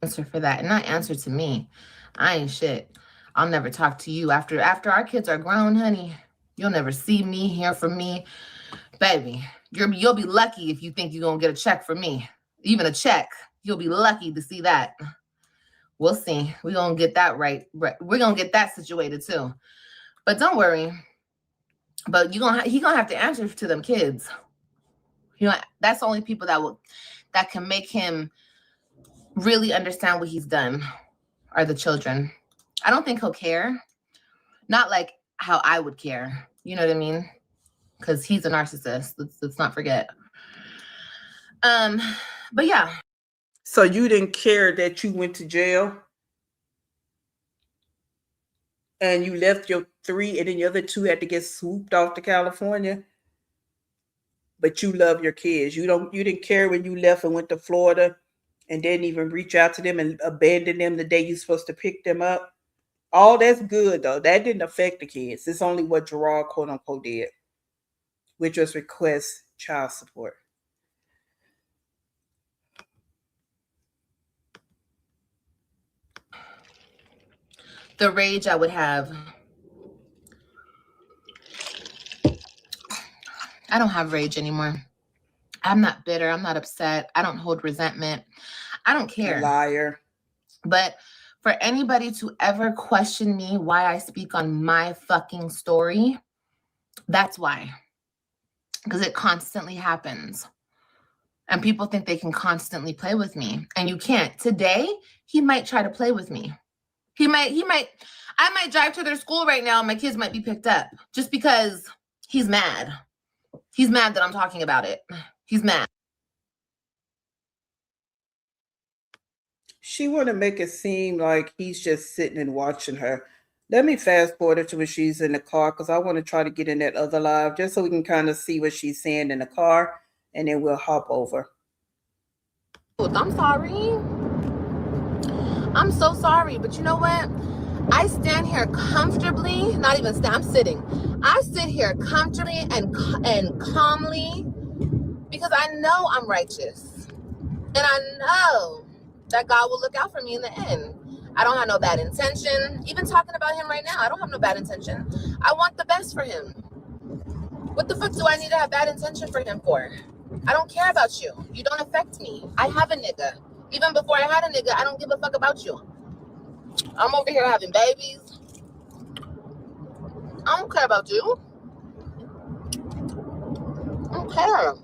Answer for that, and not answer to me. I ain't shit. I'll never talk to you after our kids are grown, honey. You'll never see me, hear from me, baby. You'll be lucky if you think you're gonna get a check from me, even a check. You'll be lucky to see that. We'll see. We're gonna get that right. We're gonna get that situated too. But don't worry. But he gonna have to answer to them kids. You know, that's the only people that can make him really understand what he's done are the children. I don't think he'll care. Not like how I would care. You know what I mean? Because he's a narcissist. Let's not forget. But yeah. So you didn't care that you went to jail? And you left your 3 and then the other 2 had to get swooped off to California? But you love your kids. You didn't care when you left and went to Florida and didn't even reach out to them and abandon them the day you're supposed to pick them up? All that's good, though. That didn't affect the kids. It's only what Gerard, quote unquote, did, which was request child support. The rage I would have. I don't have rage anymore. I'm not bitter. I'm not upset. I don't hold resentment. I don't care. Liar. But for anybody to ever question me why I speak on my fucking story, that's why. Because it constantly happens. And people think they can constantly play with me. And you can't. Today, he might try to play with me. I might drive to their school right now and my kids might be picked up just because he's mad. He's mad that I'm talking about it. He's mad. She want to make it seem like he's just sitting and watching her. Let me fast forward it to when she's in the car because I want to try to get in that other live just so we can kind of see what she's saying in the car, and then we'll hop over. I'm sorry. I'm so sorry, but you know what? I stand here comfortably, not even stand, I'm sitting. I sit here comfortably and calmly because I know I'm righteous. And I know that God will look out for me in the end. I don't have no bad intention. Even talking about him right now, I don't have no bad intention. I want the best for him. What the fuck do I need to have bad intention for him for? I don't care about you. You don't affect me. I have a nigga. Even before I had a nigga, I don't give a fuck about you. I'm over here having babies. I don't care about you. I don't care.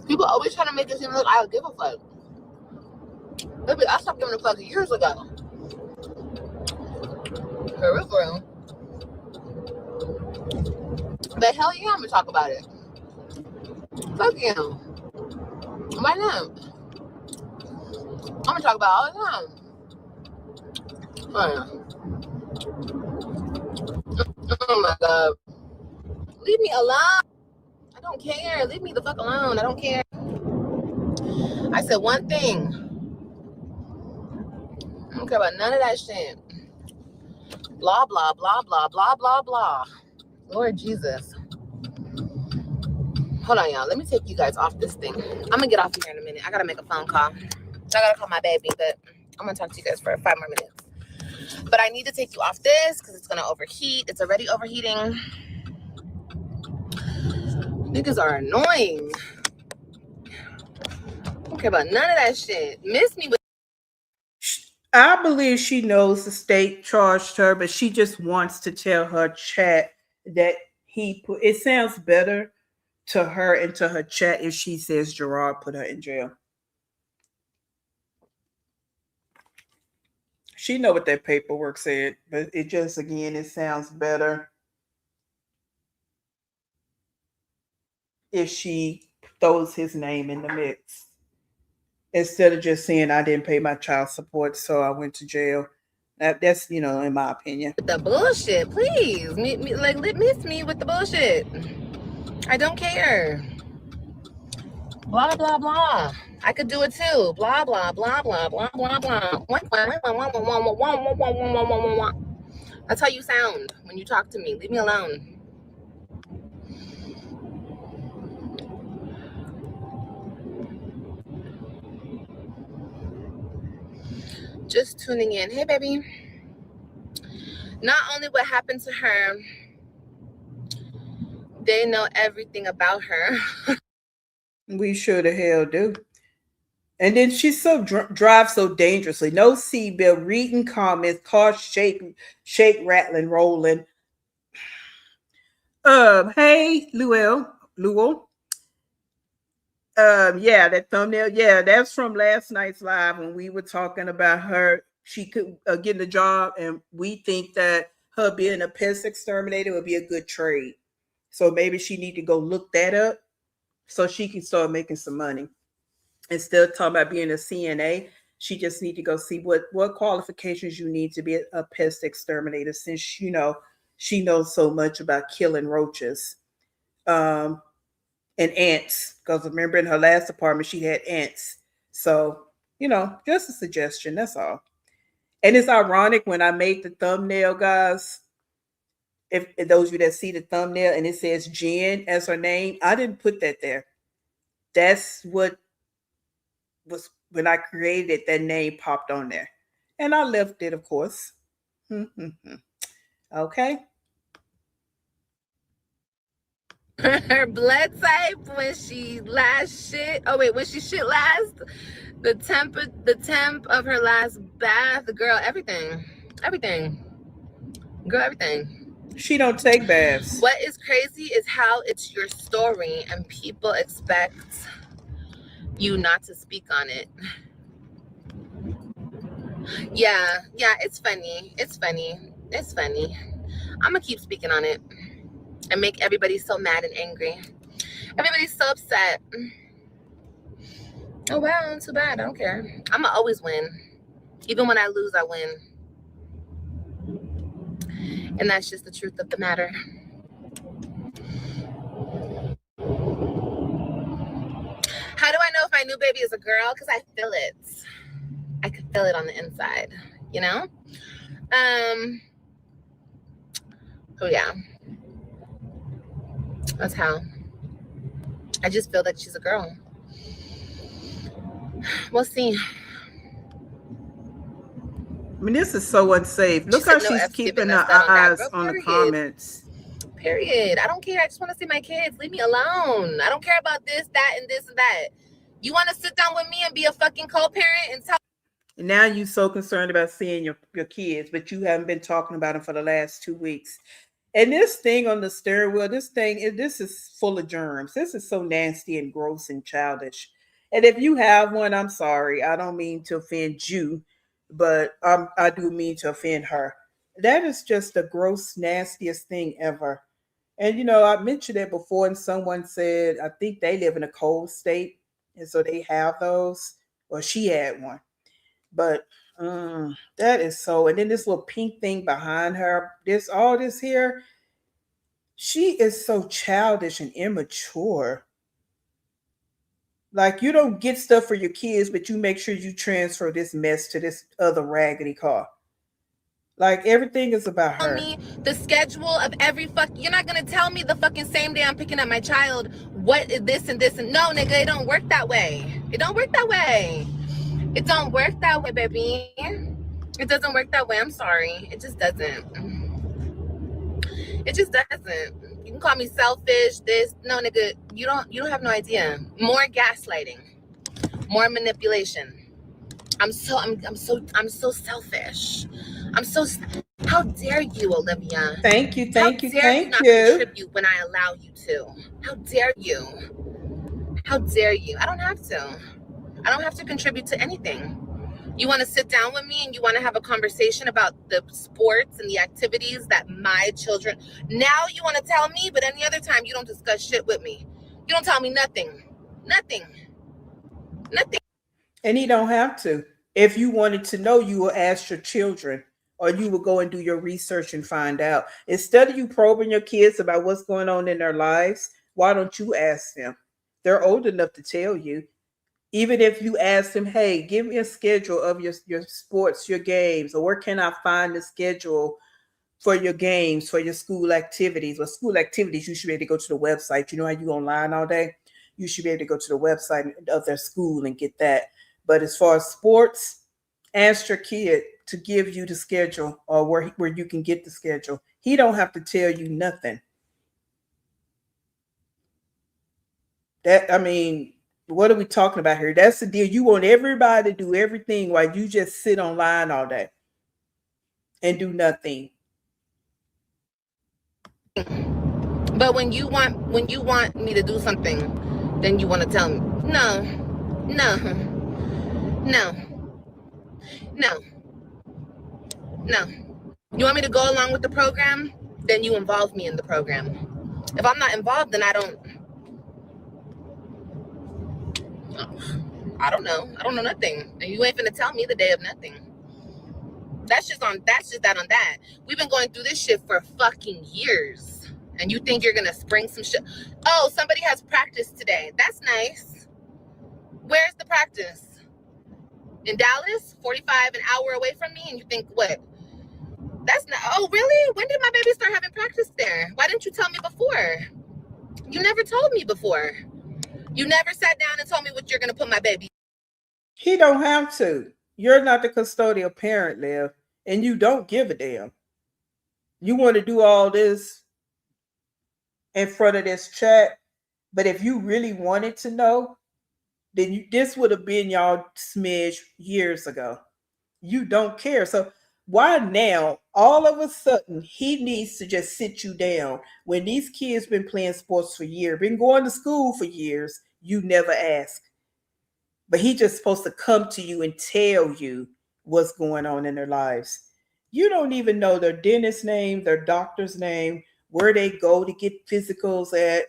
People always trying to make it seem like I give a fuck. Baby, I stopped giving a fuck years ago. For real. But hell yeah, I'm gonna talk about it. Fuck yeah. Why not? I'm gonna talk about it all the time. Oh my god. Leave me alone. I don't care. Leave me the fuck alone. I don't care. I said one thing. I don't care about none of that shit. Blah, blah, blah, blah, blah, blah, blah. Lord Jesus. Hold on, y'all. Let me take you guys off this thing. I'm gonna get off here in a minute. I gotta make a phone call. I gotta call my baby, but I'm gonna talk to you guys for 5 more minutes. But I need to take you off this because it's gonna overheat. It's already overheating. Niggas are annoying. I don't care about none of that shit. Miss me with. I believe she knows the state charged her, but she just wants to tell her chat that he put. It sounds better to her and to her chat if she says Gerard put her in jail. She know what that paperwork said, but it just, again, it sounds better if she throws his name in the mix instead of just saying I didn't pay my child support, so I went to jail. That's, in my opinion. The bullshit, please. Miss me with the bullshit. I don't care. Blah, blah, blah. I could do it too. Blah, blah, blah, blah, blah, blah, blah. That's how you sound when you talk to me. Leave me alone. Just tuning in. Hey, baby. Not only what happened to her, they know everything about her. We sure the hell do. And then she drives so dangerously. No seatbelt, reading comments, car shake, rattling, rolling. Hey, Luel. Yeah, that thumbnail. Yeah, that's from last night's live when we were talking about her. She could get a job, and we think that her being a pest exterminator would be a good trade. So maybe she need to go look that up so she can start making some money. Instead of talking about being a CNA, she just need to go see what qualifications you need to be a pest exterminator, since she knows so much about killing roaches and ants. Because remember, in her last apartment she had ants. So just a suggestion, that's all. And it's ironic when I made the thumbnail, guys. If those of you that see the thumbnail and it says Jen as her name, I didn't put that there. That's what was when I created it, that name popped on there. And I left it, of course. Okay. Her blood type when she last shit. Oh wait, when she shit last, the temp of her last bath, girl, everything. Girl, everything. She don't take baths. What is crazy is how it's your story and people expect you not to speak on it. Yeah, it's funny. I'm gonna keep speaking on it and make everybody so mad and angry. Everybody's so upset. Oh well, too bad. I don't care. I'ma always win. Even when I lose, I win. And that's just the truth of the matter. How do I know if my new baby is a girl? Because I feel it. I can feel it on the inside, Oh yeah. That's how. I just feel like she's a girl. We'll see. I mean, this is so unsafe. Look how she's keeping her eyes on the comments. Period. I don't care. I just want to see my kids. Leave me alone. I don't care about this, that, and this and that. You want to sit down with me and be a fucking co-parent and tell. And now you're so concerned about seeing your kids, but you haven't been talking about them for the last 2 weeks. And this thing on the steering wheel, this is full of germs. This is so nasty and gross and childish. And if you have one, I'm sorry. I don't mean to offend you, but I do mean to offend her. That is just the gross, nastiest thing ever. And I mentioned it before, and someone said I think they live in a cold state, and so they have those. Or she had one, but that is so. And then this little pink thing behind her, all this here. She is so childish and immature. Like, you don't get stuff for your kids, but you make sure you transfer this mess to this other raggedy car. Like, everything is about Tell her. me the schedule of every you're not gonna tell me the fucking same day I'm picking up my child what is this and this, and no, nigga, it don't work that way. It don't work that way. It don't work that way, baby. It doesn't work that way. I'm sorry. It just doesn't. It just doesn't. You can call me selfish, this. No, nigga, you don't have no idea. More gaslighting. More manipulation. I'm so selfish. How dare you, Olivia? Thank you, How thank you, dare you thank not you. contribute when I allow you to? How dare you? How dare you? I don't have to. I don't have to contribute to anything. You want to sit down with me and you want to have a conversation about the sports and the activities that my children. Now you want to tell me, but any other time you don't discuss shit with me. You don't tell me nothing. Nothing. Nothing. And he don't have to. If you wanted to know, you will ask your children, or you will go and do your research and find out. Instead of you probing your kids about what's going on in their lives, why don't you ask them? They're old enough to tell you. Even if you ask them, hey, give me a schedule of your sports, your games, or where can I find the schedule for your games, for your school activities? Or school activities, you should be able to go to the website. You know how you go online all day? You should be able to go to the website of their school and get that. But as far as sports, ask your kid to give you the schedule, or where you can get the schedule. He don't have to tell you nothing. What are we talking about here? That's the deal. You want everybody to do everything while you just sit online all day and do nothing. But when you want me to do something, then you want to tell me, no, no, no, no, no. You want me to go along with the program? Then you involve me in the program. If I'm not involved, then I don't know. I don't know nothing. And you ain't finna tell me the day of nothing. That's just that on that. We've been going through this shit for fucking years. And you think you're gonna spring some shit? Oh, somebody has practice today. That's nice. Where's the practice? In Dallas? 45 an hour away from me? And you think what? That's not. Oh, really? When did my baby start having practice there? Why didn't you tell me before? You never told me before. You never sat down and told me what you're gonna put my baby. He don't have to. You're not the custodial parent, Liv, and you don't give a damn. You want to do all this in front of this chat, but if you really wanted to know, then this would have been y'all smidge years ago. You don't care. So why now, all of a sudden, he needs to just sit you down when these kids been playing sports for years, been going to school for years? You never ask. But he just supposed to come to you and tell you what's going on in their lives. You don't even know their dentist's name, their doctor's name, where they go to get physicals at.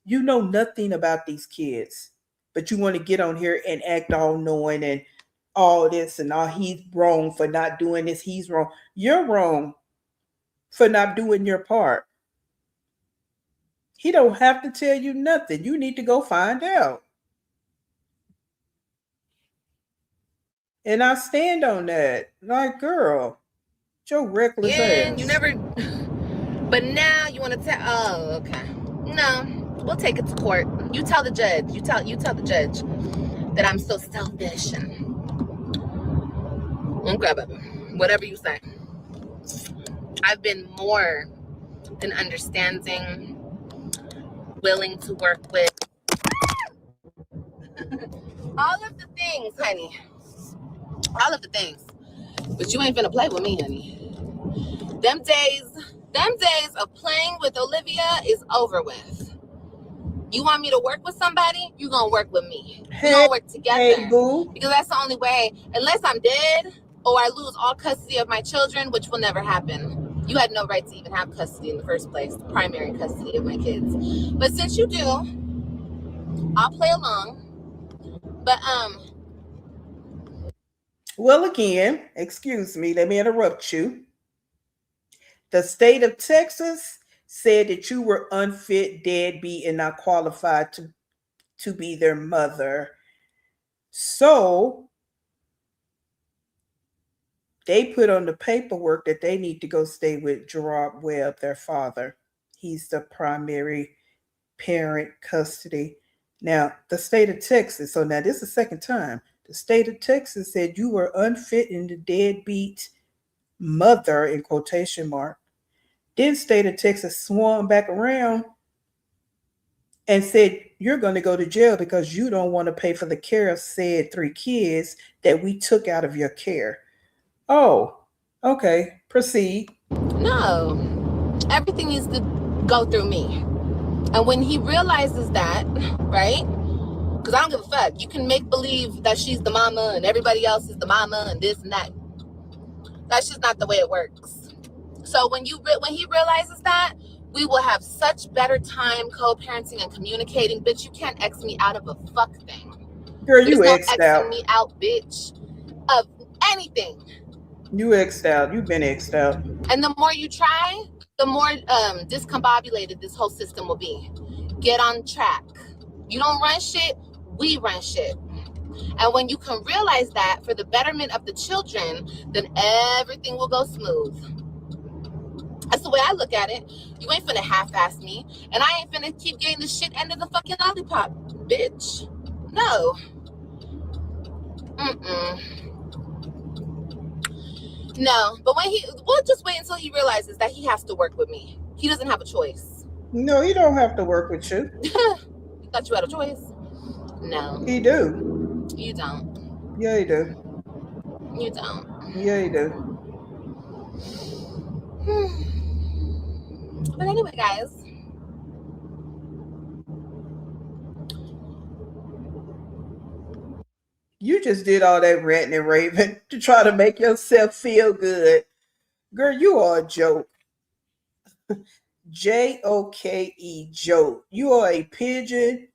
You know nothing about these kids, but you want to get on here and act all knowing and all this and all. He's wrong for not doing this. He's wrong. You're wrong for not doing your part. He don't have to tell you nothing. You need to go find out. And I stand on that. Like, girl, your reckless ass. You never. But now you want to tell. Oh, okay. No, we'll take it to court. You tell the judge. You tell the judge that I'm so selfish and. Okay, baby. Whatever you say. I've been more than understanding, willing to work with. All of the things, honey. All of the things. But you ain't finna play with me, honey. Them days Them days of playing with Olivia is over with. You want me to work with somebody? You gonna work with me. We Hey, gonna work hey, together. boo. Because that's the only way. Unless I'm dead or I lose all custody of my children, which will never happen. You had no right to even have custody in the first place, primary custody of my kids. But since you do, I'll play along. But Well, again, excuse me, let me interrupt you. The state of Texas said that you were unfit, deadbeat, and not qualified to be their mother. So they put on the paperwork that they need to go stay with Gerard Webb, their father. He's the primary parent custody. Now, the state of Texas, so now this is the second time, the state of Texas said you were unfit and the deadbeat mother in quotation mark. Then state of Texas swung back around and said you're going to go to jail because you don't want to pay for the care of said 3 kids that we took out of your care. Oh, okay, proceed. no, everything needs to go through me. And when he realizes that, right? Because I don't give a fuck. You can make believe that she's the mama and everybody else is the mama and this and that. That's just not the way it works. So when he realizes that, we will have such better time co-parenting and communicating. Bitch, you can't X me out of a fuck thing. Girl, There's you no X'd Xing out. me out, bitch, of anything. You X'd out. You've been X'd out. And the more you try, the more discombobulated this whole system will be. Get on track. You don't run shit, we run shit. And when you can realize that for the betterment of the children, then everything will go smooth. That's the way I look at it. You ain't finna half-ass me, and I ain't finna keep getting the shit end of the fucking lollipop, bitch. No. No, but we'll just wait until he realizes that he has to work with me. He doesn't have a choice. No, he don't have to work with you. You thought you had a choice? No. He do. You don't. Yeah, he do. You don't. Yeah, he do. But anyway, guys. You just did all that ranting and raving to try to make yourself feel good. Girl, you are a joke. Joke, joke. You are a pigeon,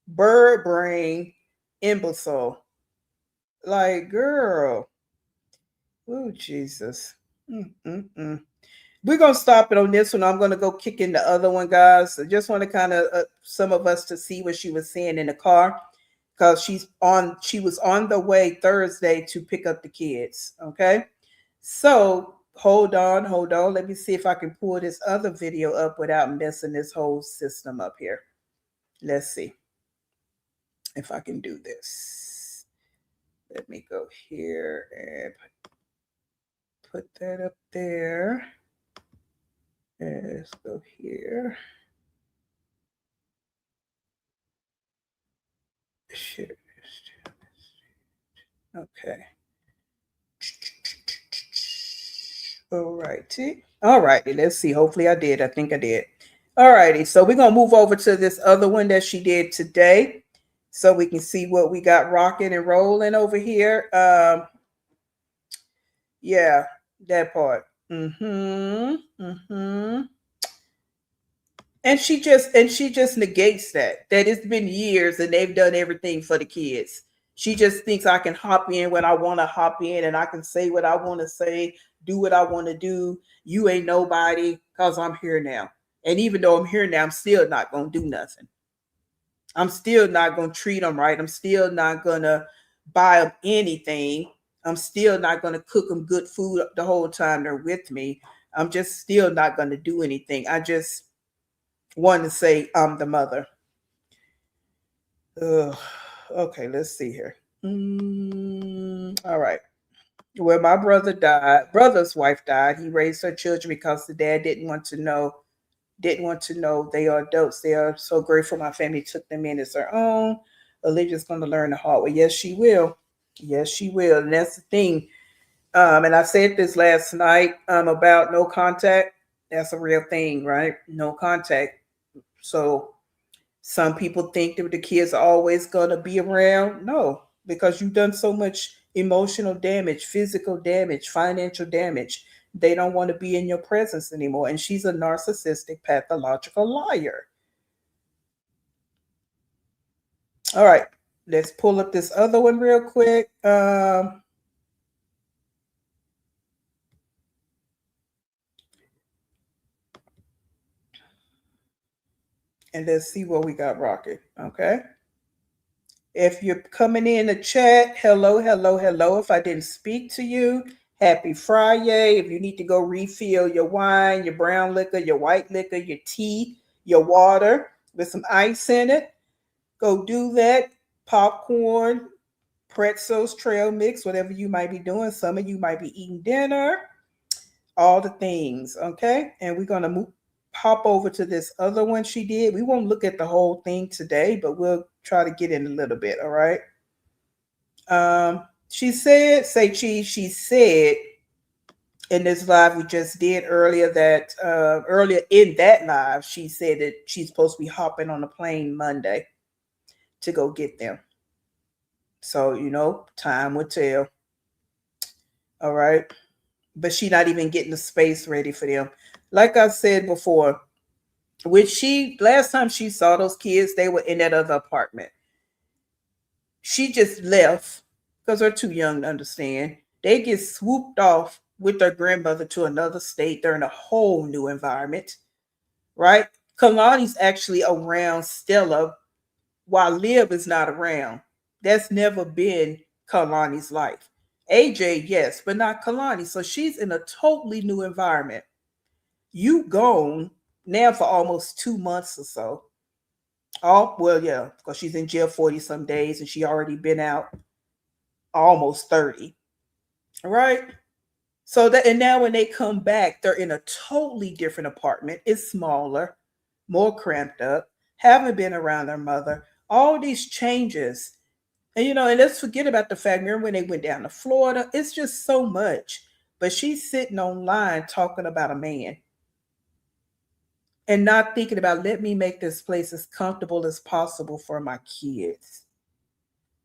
bird brain, imbecile. Like, girl. Oh, Jesus. Mm-mm-mm. We're going to stop it on this one. I'm going to go kick in the other one, guys. I just want to kind of, some of us to see what she was saying in the car. Because she was on the way Thursday to pick up the kids. Okay. So hold on. Let me see if I can pull this other video up without messing this whole system up here. Let's see if I can do this. Let me go here and put that up there. Let's go here. Share. Okay. All righty. Let's see. Hopefully I did. I think I did. All righty. So we're going to move over to this other one that she did today so we can see what we got rocking and rolling over here. Yeah, that part. And she just negates that it's been years and they've done everything for the kids. She just thinks I can hop in when I want to hop in and I can say what I want to say, do what I want to do. You ain't nobody because I'm here now. And even though I'm here now, I'm still not going to do nothing. I'm still not going to treat them right. I'm still not going to buy them anything. I'm still not going to cook them good food the whole time they're with me. I'm just still not going to do anything. I just want to say I'm the mother. Ugh. Okay, let's see here. All right. Well, my brother's wife died. He raised her children because the dad didn't want to know they are adults. They are so grateful my family took them in as their own. Olivia's going to learn the hard way. Yes, she will. Yes, she will. And that's the thing. And I said this last night about no contact. That's a real thing, right? No contact. So some people think that the kids are always going to be around. No, because you've done so much emotional damage, physical damage, financial damage. They don't want to be in your presence anymore. And she's a narcissistic, pathological liar. All right, let's pull up this other one real quick. And let's see what we got rocking. Okay. If you're coming in the chat, hello, hello, hello. If I didn't speak to you, happy Friday. If you need to go refill your wine, your brown liquor, your white liquor, your tea, your water with some ice in it, go do that. Popcorn, pretzels, trail mix, whatever you might be doing. Some of you might be eating dinner, all the things, okay? And we're going to hop over to this other one she did. We won't look at the whole thing today, but we'll try to get in a little bit, all right? She said, say cheese, she said in this live we just did earlier that earlier in that live, she said that she's supposed to be hopping on a plane Monday to go get them. So, time will tell. All right. But she not even getting the space ready for them. Like I said before, when she last time she saw those kids, they were in that other apartment. She just left because they're too young to understand. They get swooped off with their grandmother to another state. They're in a whole new environment, right? Kalani's actually around Stella while Liv is not around. That's never been Kalani's life. AJ, yes, but not Kalani. So she's in a totally new environment. You gone now for almost 2 months or so. Oh, well, yeah, because she's in jail 40 some days and she already been out almost 30. Right? So that, and now when they come back, they're in a totally different apartment. It's smaller, more cramped up, haven't been around their mother. All these changes. And let's forget about the fact, remember when they went down to Florida? It's just so much. But she's sitting online talking about a man and not thinking about, let me make this place as comfortable as possible for my kids.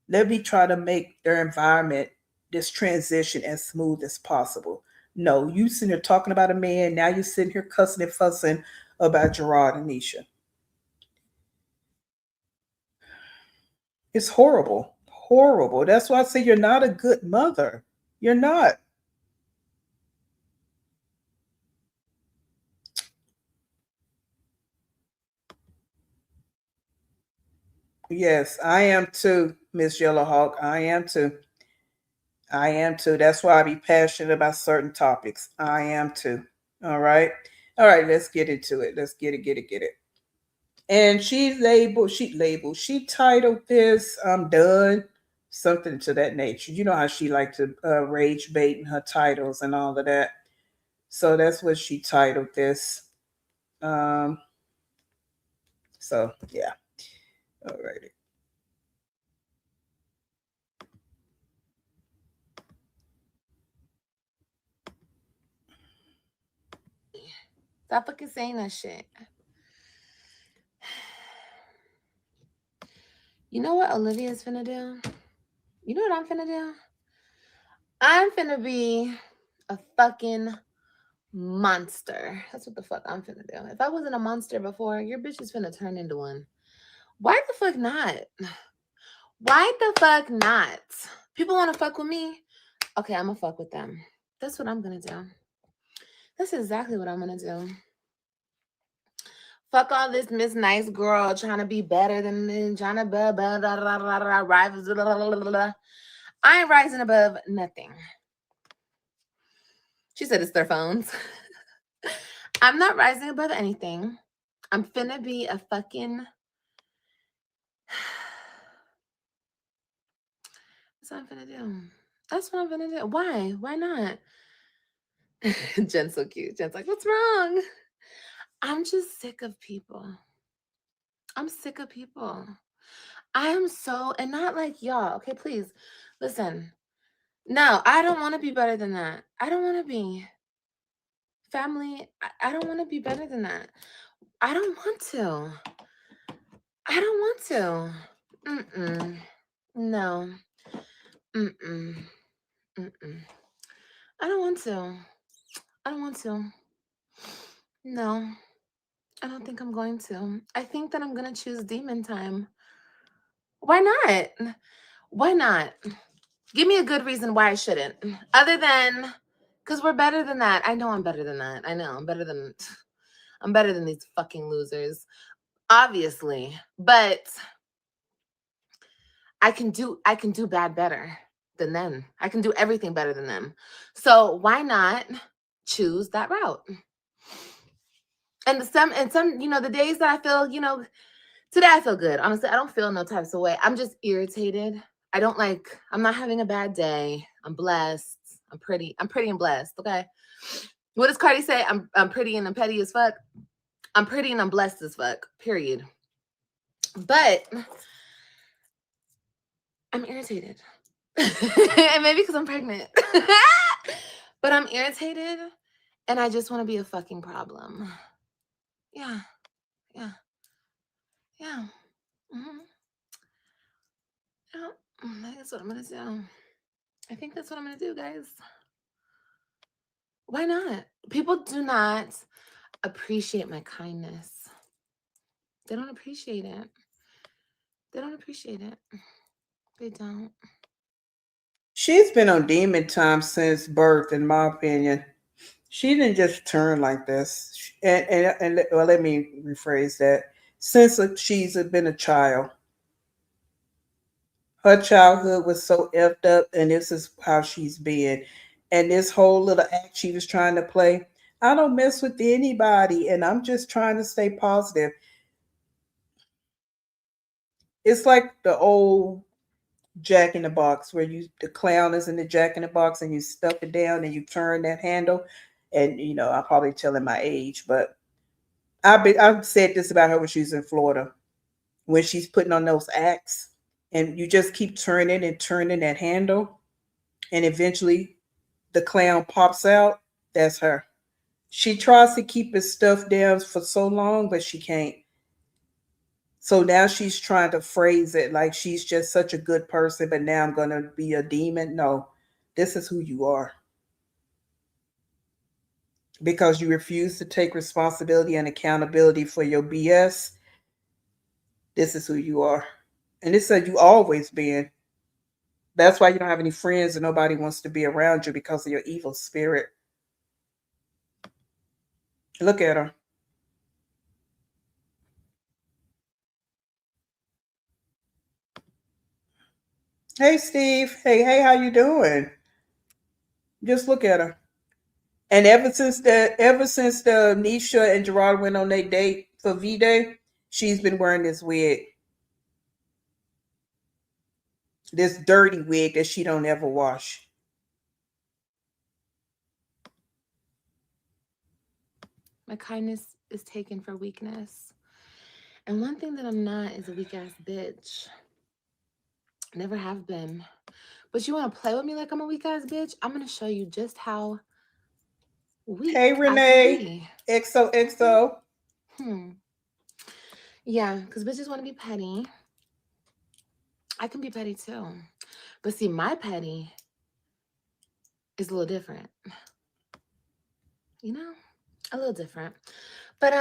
Let me try to make their environment, this transition, as smooth as possible. No, you sitting here talking about a man. Now you're sitting here cussing and fussing about Gerard and Nisha. It's horrible. Horrible. That's why I say you're not a good mother. You're not. Yes, I am too, Miss Yellowhawk. I am too. I am too. That's why I be passionate about certain topics. I am too. All right. All right, let's get into it. Let's get it. And she titled this I'm done, something to that nature. You know how she liked to rage bait in her titles and all of that. So that's what she titled this. Um, so yeah. All righty. Stop fucking saying that shit. You know what Olivia's finna do? You know what I'm finna do? I'm finna be a fucking monster. That's what the fuck I'm finna do. If I wasn't a monster before, your bitch is finna turn into one. Why the fuck not? Why the fuck not? People wanna fuck with me? Okay, I'm gonna fuck with them. That's what I'm gonna do. That's exactly what I'm gonna do. Fuck all this Miss Nice Girl trying to be better than trying to rise. I ain't rising above nothing. She said it's their phones. I'm not rising above anything. I'm finna be a fucking. That's what I'm finna do. That's what I'm finna do. Why? Why not? Jen's so cute. Jen's like, what's wrong? I'm just sick of people. I'm sick of people. I am so, and not like y'all. Okay, please listen. No, I don't want to be better than that. I don't want to be. Family, I don't want to be better than that. I don't want to. I don't want to. Mm-mm. No. Mm-mm. Mm-mm. I don't want to. I don't want to. No. I don't think I'm going to. I think that I'm going to choose demon time. Why not? Why not? Give me a good reason why I shouldn't. Other than because we're better than that. I know I'm better than that. I know I'm better than these fucking losers. Obviously. But I can do bad better than them. I can do everything better than them. So why not choose that route? And some, the days that I feel, today I feel good. Honestly, I don't feel no types of way. I'm just irritated. I'm not having a bad day. I'm blessed. I'm pretty and blessed. Okay. What does Cardi say? I'm pretty and I'm petty as fuck. I'm pretty and I'm blessed as fuck. Period. But I'm irritated. And maybe because I'm pregnant. But I'm irritated and I just want to be a fucking problem. Yeah. Yeah. Yeah. hmm Yeah. That's what I'm gonna do. I think that's what I'm gonna do, guys. Why not? People do not appreciate my kindness. They don't appreciate it. They don't appreciate it. They don't. She's been on demon time since birth, in my opinion. She didn't just turn like this. And well, let me rephrase that. Since she's been a child, her childhood was so effed up, and this is how she's been. And this whole little act she was trying to play, I don't mess with anybody, and I'm just trying to stay positive. It's like the old Jack in the Box where the clown is in the Jack in the Box and you stuff it down and you turn that handle. And I'm probably telling my age, but I've said this about her when she's in Florida, when she's putting on those acts, and you just keep turning and turning that handle, and eventually the clown pops out. That's her. She tries to keep his stuff down for so long, but she can't. So now she's trying to phrase it like she's just such a good person, but now I'm going to be a demon. No, this is who you are. Because you refuse to take responsibility and accountability for your BS, this is who you are. And this is you always been. That's why you don't have any friends and nobody wants to be around you because of your evil spirit. Look at her. Hey Steve. Hey, how you doing? Just look at her. And ever since the Nisha and Gerard went on their date for V Day, she's been wearing this wig, this dirty wig that she don't ever wash. My kindness is taken for weakness. And one thing that I'm not is a weak ass bitch. Never have been. But you want to play with me like I'm a weak ass bitch? I'm going to show you just how Hey weak I can Renee, be. Mhm. XOXO. Hmm. Yeah, because bitches want to be petty. I can be petty too. But see, my petty is a little different, you know? A little different. But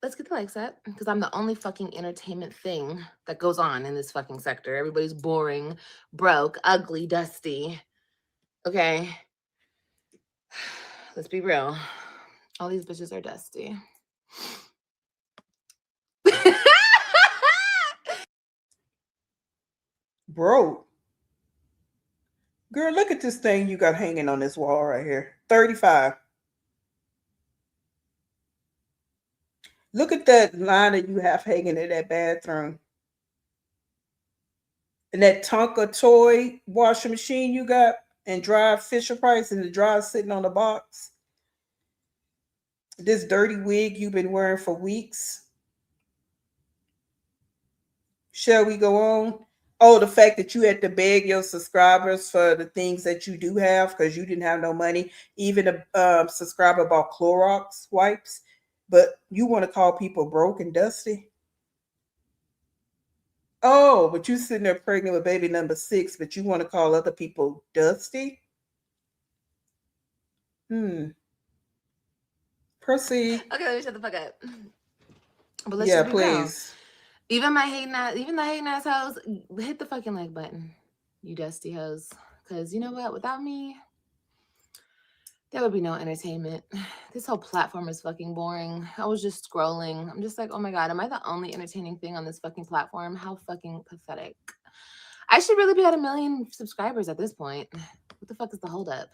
let's get the lights up because I'm the only fucking entertainment thing that goes on in this fucking sector. Everybody's boring, broke, ugly, dusty. Okay. Let's be real. All these bitches are dusty. Bro, girl, look at this thing you got hanging on this wall right here. 35. Look at that line that you have hanging in that bathroom. And that Tonka toy washing machine you got, and dry Fisher Price, and the dry sitting on the box. This dirty wig you've been wearing for weeks. Shall we go on? Oh, the fact that you had to beg your subscribers for the things that you do have because you didn't have no money. Even a subscriber bought Clorox wipes, but you want to call people broke and dusty. Oh, but you sitting there pregnant with baby number 6, but you want to call other people dusty? Hmm. Proceed. Okay, let me shut the fuck up. But let's Yeah, just be real. please. Even my hating ass, even the hating ass hoes, hit the fucking like button, you dusty hoes. Cause you know what? Without me, there would be no entertainment. This whole platform is fucking boring. I was just scrolling. I'm just like, oh my god, am I the only entertaining thing on this fucking platform? How fucking pathetic. I should really be at 1 million subscribers at this point. What the fuck is the holdup?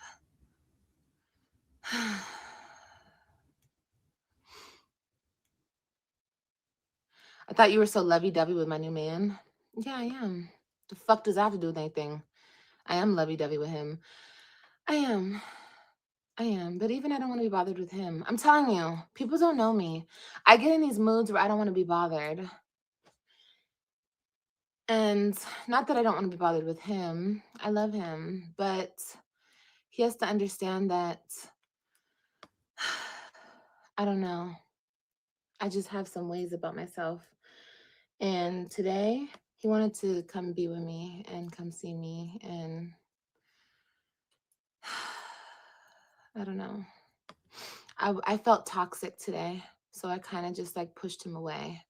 I thought you were so lovey-dovey with my new man. Yeah, I am. The fuck does that have to do with anything? I am lovey-dovey with him. I am. I am. But even I don't want to be bothered with him. I'm telling you, people don't know me. I get in these moods where I don't want to be bothered. And not that I don't want to be bothered with him. I love him. But he has to understand that I don't know. I just have some ways about myself. And today, he wanted to come be with me and come see me. And I don't know. I felt toxic today. So I kind of just like pushed him away.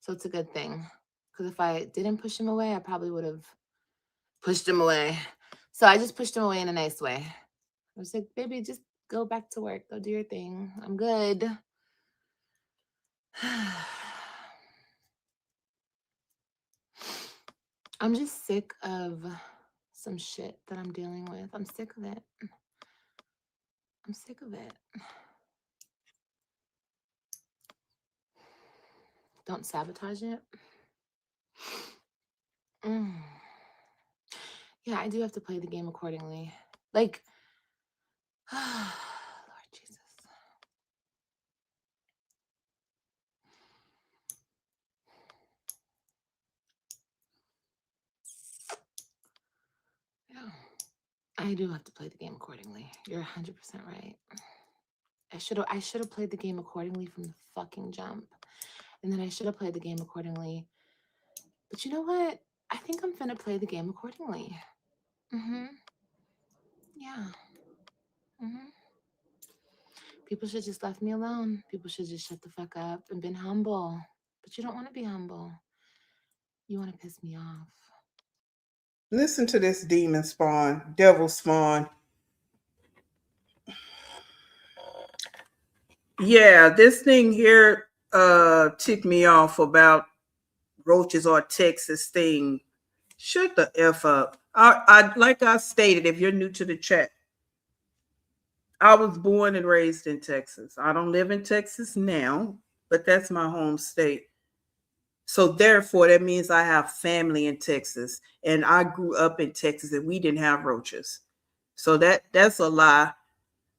So it's a good thing. Because if I didn't push him away, I probably would have pushed him away. So I just pushed him away in a nice way. I was like, baby, just go back to work. Go do your thing. I'm good. I'm just sick of some shit that I'm dealing with. I'm sick of it. I'm sick of it. Don't sabotage it. Mm. Yeah, I do have to play the game accordingly. Like, Lord Jesus. Yeah, I do have to play the game accordingly. You're 100% right. I should have played the game accordingly from the fucking jump. And then I should have played the game accordingly. But you know what? I think I'm finna play the game accordingly. Mm-hmm. Yeah. Mm-hmm. People should just left me alone. People should just shut the fuck up and been humble. But you don't want to be humble. You want to piss me off. Listen to this demon spawn, devil spawn. Yeah, this thing here ticked me off about roaches or Texas thing. Shut the F up. I like I stated, if you're new to the chat, I was born and raised in Texas. I don't live in Texas now, but that's my home state. So therefore, that means I have family in Texas, and I grew up in Texas, and we didn't have roaches. So that's a lie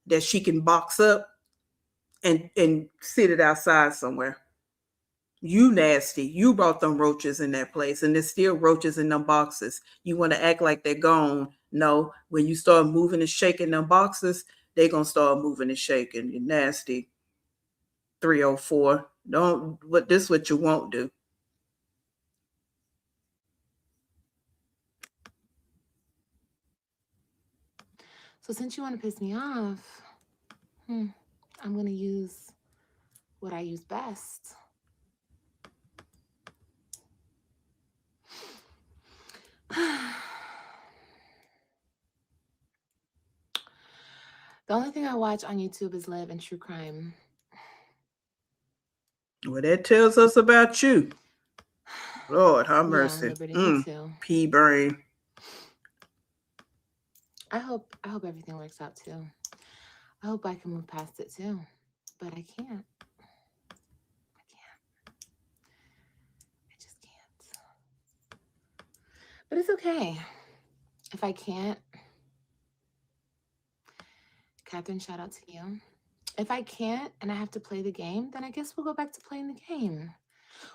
that she can box up and sit it outside somewhere. You nasty. You brought them roaches in that place, and there's still roaches in them boxes. You want to act like they're gone. No, when you start moving and shaking them boxes, they're gonna start moving and shaking. You nasty 304. Don't what this what you won't do. So since you want to piss me off, I'm going to use what I use best. The only thing I watch on YouTube is live and true crime. Well, that tells us about you. Lord, have Yeah, mercy. Liberty, me too. Pea brain. I hope everything works out too. I hope I can move past it too. But I can't. I can't. I just can't. But it's okay. If I can't, Catherine, shout out to you. If I can't and I have to play the game, then I guess we'll go back to playing the game.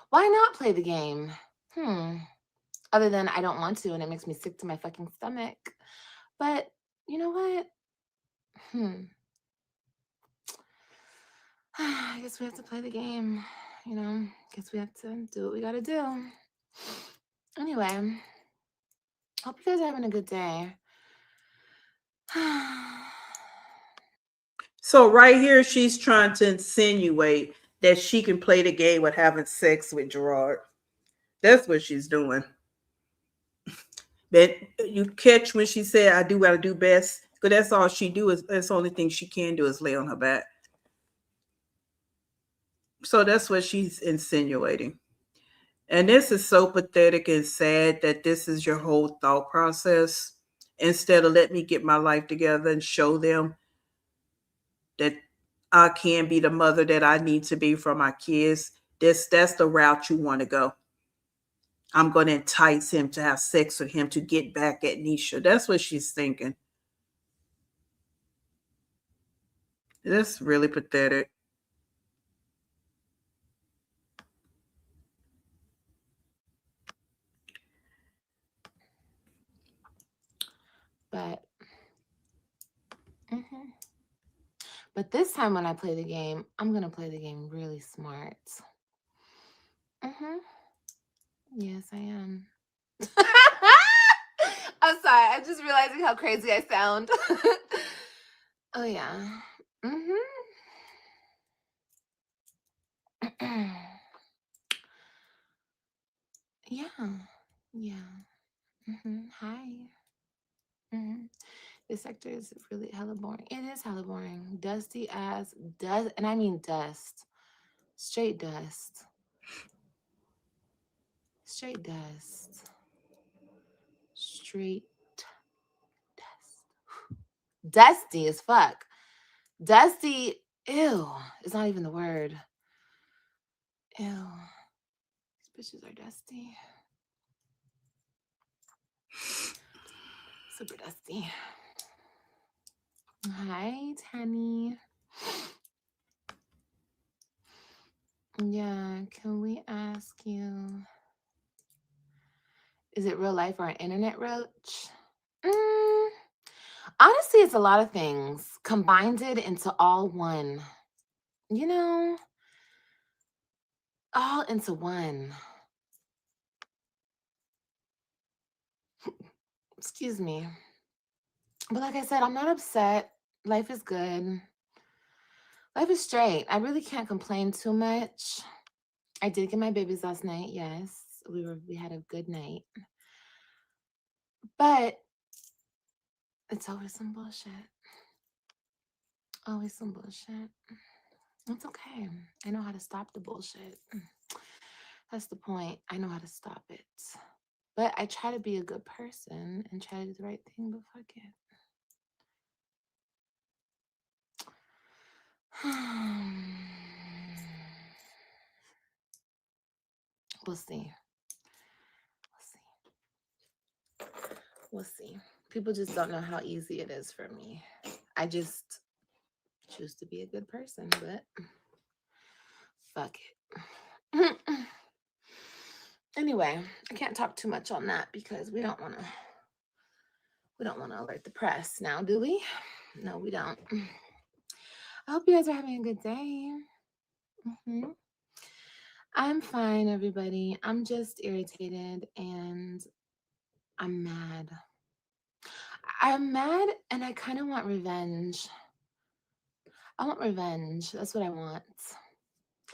Why not play the game? Other than I don't want to, and it makes me sick to my fucking stomach. But you know what? I guess we have to play the game. Guess we have to do what we gotta do. Anyway, hope you guys are having a good day. So right here, she's trying to insinuate that she can play the game with having sex with Gerard. That's what she's doing. But you catch when she said, "I do what I do best," because that's all she do is that's the only thing she can do is lay on her back. So that's what she's insinuating. And this is so pathetic and sad that this is your whole thought process. Instead of let me get my life together and show them that I can be the mother that I need to be for my kids. That's the route you want to go. I'm going to entice him to have sex with him to get back at Nisha. That's what she's thinking. That's really pathetic. But but this time when I play the game, I'm gonna play the game really smart. Yes, I am. I'm sorry. I'm just realizing how crazy I sound. Oh yeah. Yeah. Yeah. Hi. This sector is really hella boring. It is hella boring. Dusty ass dust, and I mean dust. Straight dust. Straight dust. Straight dust. Dusty as fuck. Dusty, ew. It's not even the word. Ew. These bitches are dusty. Super dusty. Hi, Tanny. Yeah, can we ask you, is it real life or an internet roach? Honestly, it's a lot of things combined it into all one. All into one. Excuse me. But like I said, I'm not upset. Life is good. Life is straight. I really can't complain too much. I did get my babies last night. Yes, we had a good night. But it's always some bullshit. Always some bullshit. It's okay. I know how to stop the bullshit. That's the point. I know how to stop it. But I try to be a good person and try to do the right thing, but fuck it. We'll see. We'll see. People just don't know how easy it is for me. I just choose to be a good person, but fuck it. Anyway, I can't talk too much on that because we don't want to alert the press now, do we? No, we don't. I hope you guys are having a good day. I'm fine, everybody. I'm just irritated and I'm mad. I'm mad and I kind of want revenge. I want revenge. That's what I want.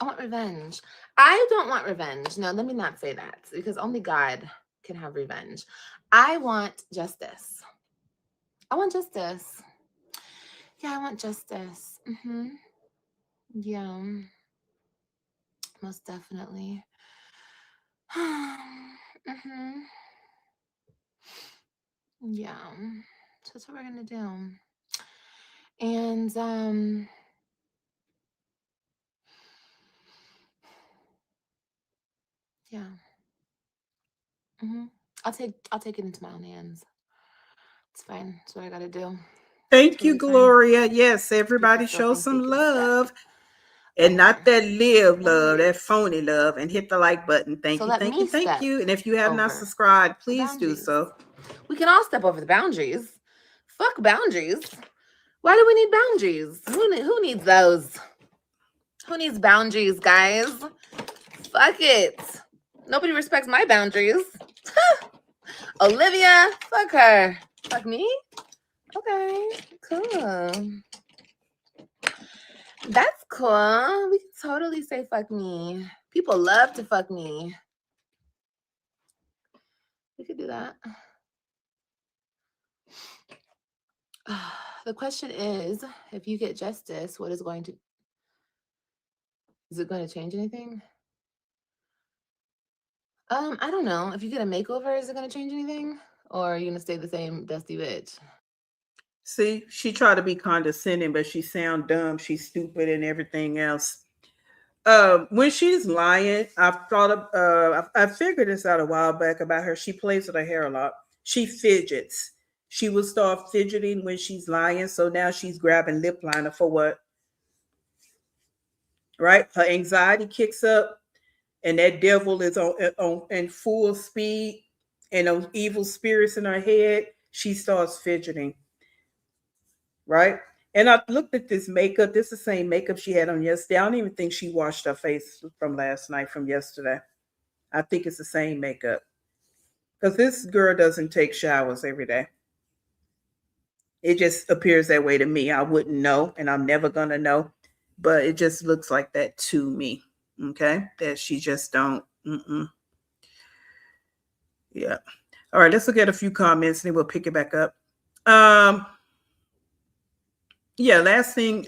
I want revenge. I don't want revenge. No, let me not say that because only God can have revenge. I want justice. I want justice. Yeah, I want justice. Yeah, most definitely. Yeah, so that's what we're gonna do. And yeah. I'll take it into my own hands. It's fine. That's what I gotta do. Thank Totally you, fine. Gloria. Yes, everybody Still show think some they can step. love. And not that live love, that phony love, and hit the like button. Thank So you, let thank me you, thank step you. And if you have not over subscribed, the please do boundaries. so. We can all step over the boundaries. Fuck boundaries. Why do we need boundaries? Who needs those? Who needs boundaries, guys? Fuck it. Nobody respects my boundaries. Olivia, fuck her. Fuck me? Okay, cool. That's cool. We can totally say fuck me. People love to fuck me. We could do that. The question is, if you get justice, is it going to change anything? I don't know. If you get a makeover, is it going to change anything? Or are you going to stay the same dusty bitch? See, she tried to be condescending, but she sound dumb. She's stupid and everything else. When she's lying, I've thought of, I figured this out a while back about her. She plays with her hair a lot. She fidgets. She will start fidgeting when she's lying. So now she's grabbing lip liner for what? Right? Her anxiety kicks up, and that devil is on in full speed, and those evil spirits in her head. She starts fidgeting. Right? And I looked at this makeup. This is the same makeup she had on yesterday. I don't even think she washed her face from last night, from yesterday. I think it's the same makeup. Because this girl doesn't take showers every day. It just appears that way to me. I wouldn't know, and I'm never going to know. But it just looks like that to me. Okay? That she just don't. Yeah. All right, let's look at a few comments and then we'll pick it back up. Yeah, last thing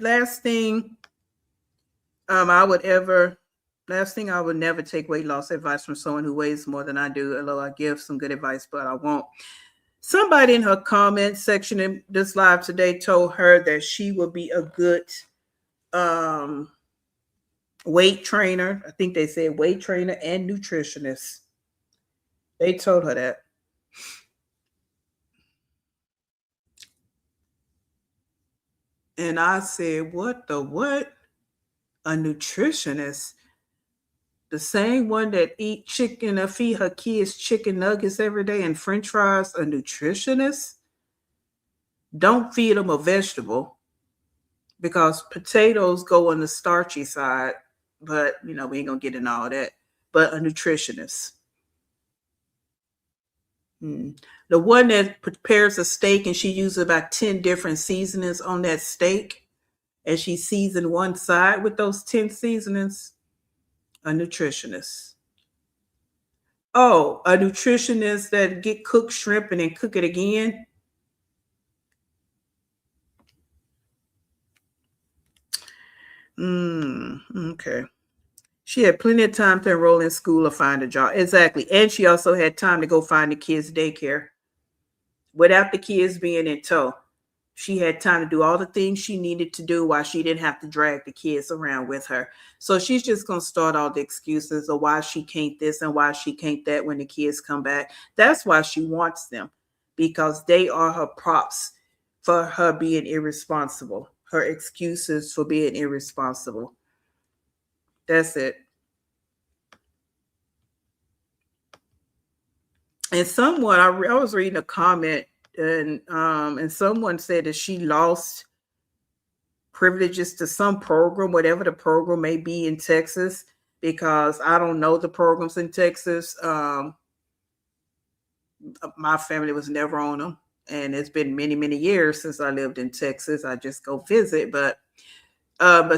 I would ever last thing I would never take weight loss advice from someone who weighs more than I do, although I give some good advice, but I won't. Somebody in her comment section in this live today told her that she would be a good weight trainer. I think they said weight trainer and nutritionist. They told her that. And I said, what the what? A nutritionist? The same one that eat chicken or feed her kids chicken nuggets every day and french fries? A nutritionist? Don't feed them a vegetable, because potatoes go on the starchy side, but we ain't gonna get in all that. But a nutritionist. The one that prepares a steak and she uses about 10 different seasonings on that steak, and she seasoned one side with those 10 seasonings. A nutritionist. Oh, a nutritionist that get cooked shrimp and then cook it again. Okay. She had plenty of time to enroll in school or find a job. Exactly. And she also had time to go find the kids' daycare without the kids being in tow. She had time to do all the things she needed to do while she didn't have to drag the kids around with her. So she's just going to start all the excuses of why she can't this and why she can't that when the kids come back. That's why she wants them, because they are her props for her being irresponsible, her excuses for being irresponsible. That's it. And someone, I was reading a comment, and someone said that she lost privileges to some program, whatever the program may be in Texas, because I don't know the programs in Texas. My family was never on them, and it's been many, many years since I lived in Texas. I just go visit, but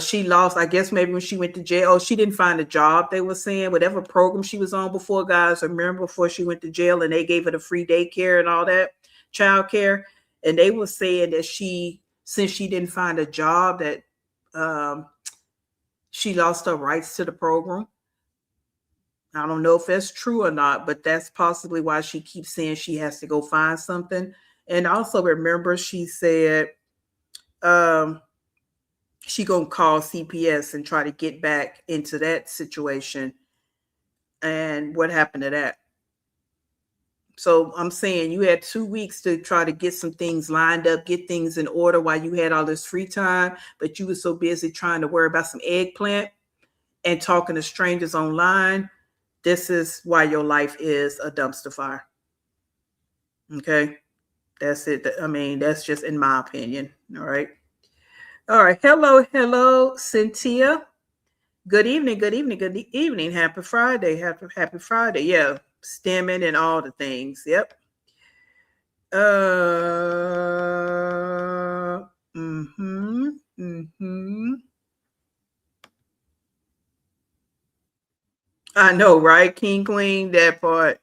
she lost, I guess maybe when she went to jail. Oh, she didn't find a job, they were saying, whatever program she was on before, guys. Remember, before she went to jail and they gave her the free daycare and all that, child care. And they were saying that since she didn't find a job, that she lost her rights to the program. I don't know if that's true or not, but that's possibly why she keeps saying she has to go find something. And also remember, she said she gonna call CPS and try to get back into that situation. And what happened to that? So I'm saying you had 2 weeks to try to get some things lined up, get things in order while you had all this free time, but you were so busy trying to worry about some eggplant and talking to strangers online. This is why your life is a dumpster fire. Okay. That's it. I mean, that's just in my opinion. All right. All right. Hello, hello, Cynthia. Good evening. Good evening. Good evening. Happy Friday. Happy Friday. Yeah. Stemming and all the things. Yep. Mm-hmm. Mm-hmm. I know, right? King, queen, that part.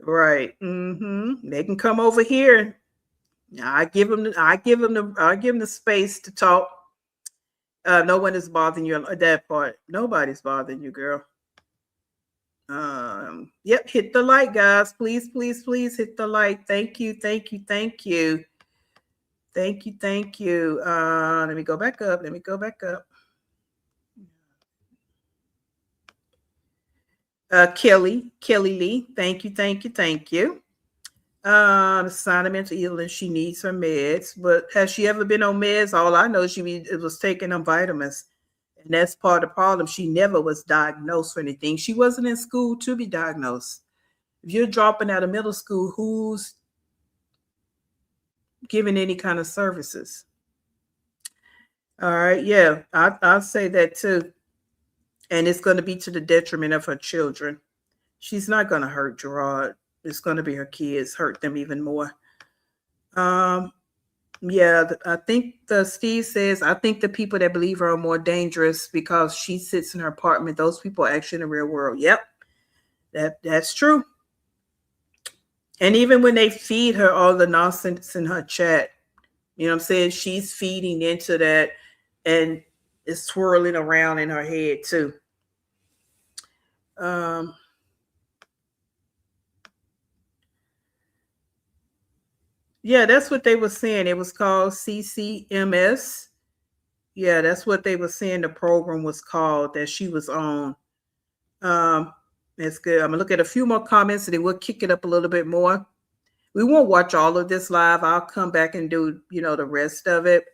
Right. Mm-hmm. They can come over here. I give them the space to talk. No one is bothering you on that part. Nobody's bothering you, girl. Yep, hit the like, guys. Please, please, please hit the like. Thank you, thank you, thank you. Thank you, thank you. Let me go back up. Let me go back up. Kelly Lee. Thank you, thank you, thank you. Sign of mental illness. She needs her meds, but has she ever been on meds? All I know, it was taking them vitamins, and that's part of the problem. She never was diagnosed for anything. She wasn't in school to be diagnosed. If you're dropping out of middle school, who's giving any kind of services? All right, yeah, I'll say that too, and it's going to be to the detriment of her children. She's not going to hurt Gerard. It's going to be her kids hurt them even more. Um, Yeah, I think the Steve says I think the people that believe her are more dangerous because she sits in her apartment. Those people are actually in the real world. Yep, that's true. And even when they feed her all the nonsense in her chat, you know what I'm saying? She's feeding into that and it's swirling around in her head too. Um, yeah, that's what they were saying. It was called CCMS. Yeah, that's what they were saying the program was called that she was on. Um, that's good. I'm gonna look at a few more comments and then we'll kick it up a little bit more. We won't watch all of this live. I'll come back and do, the rest of it.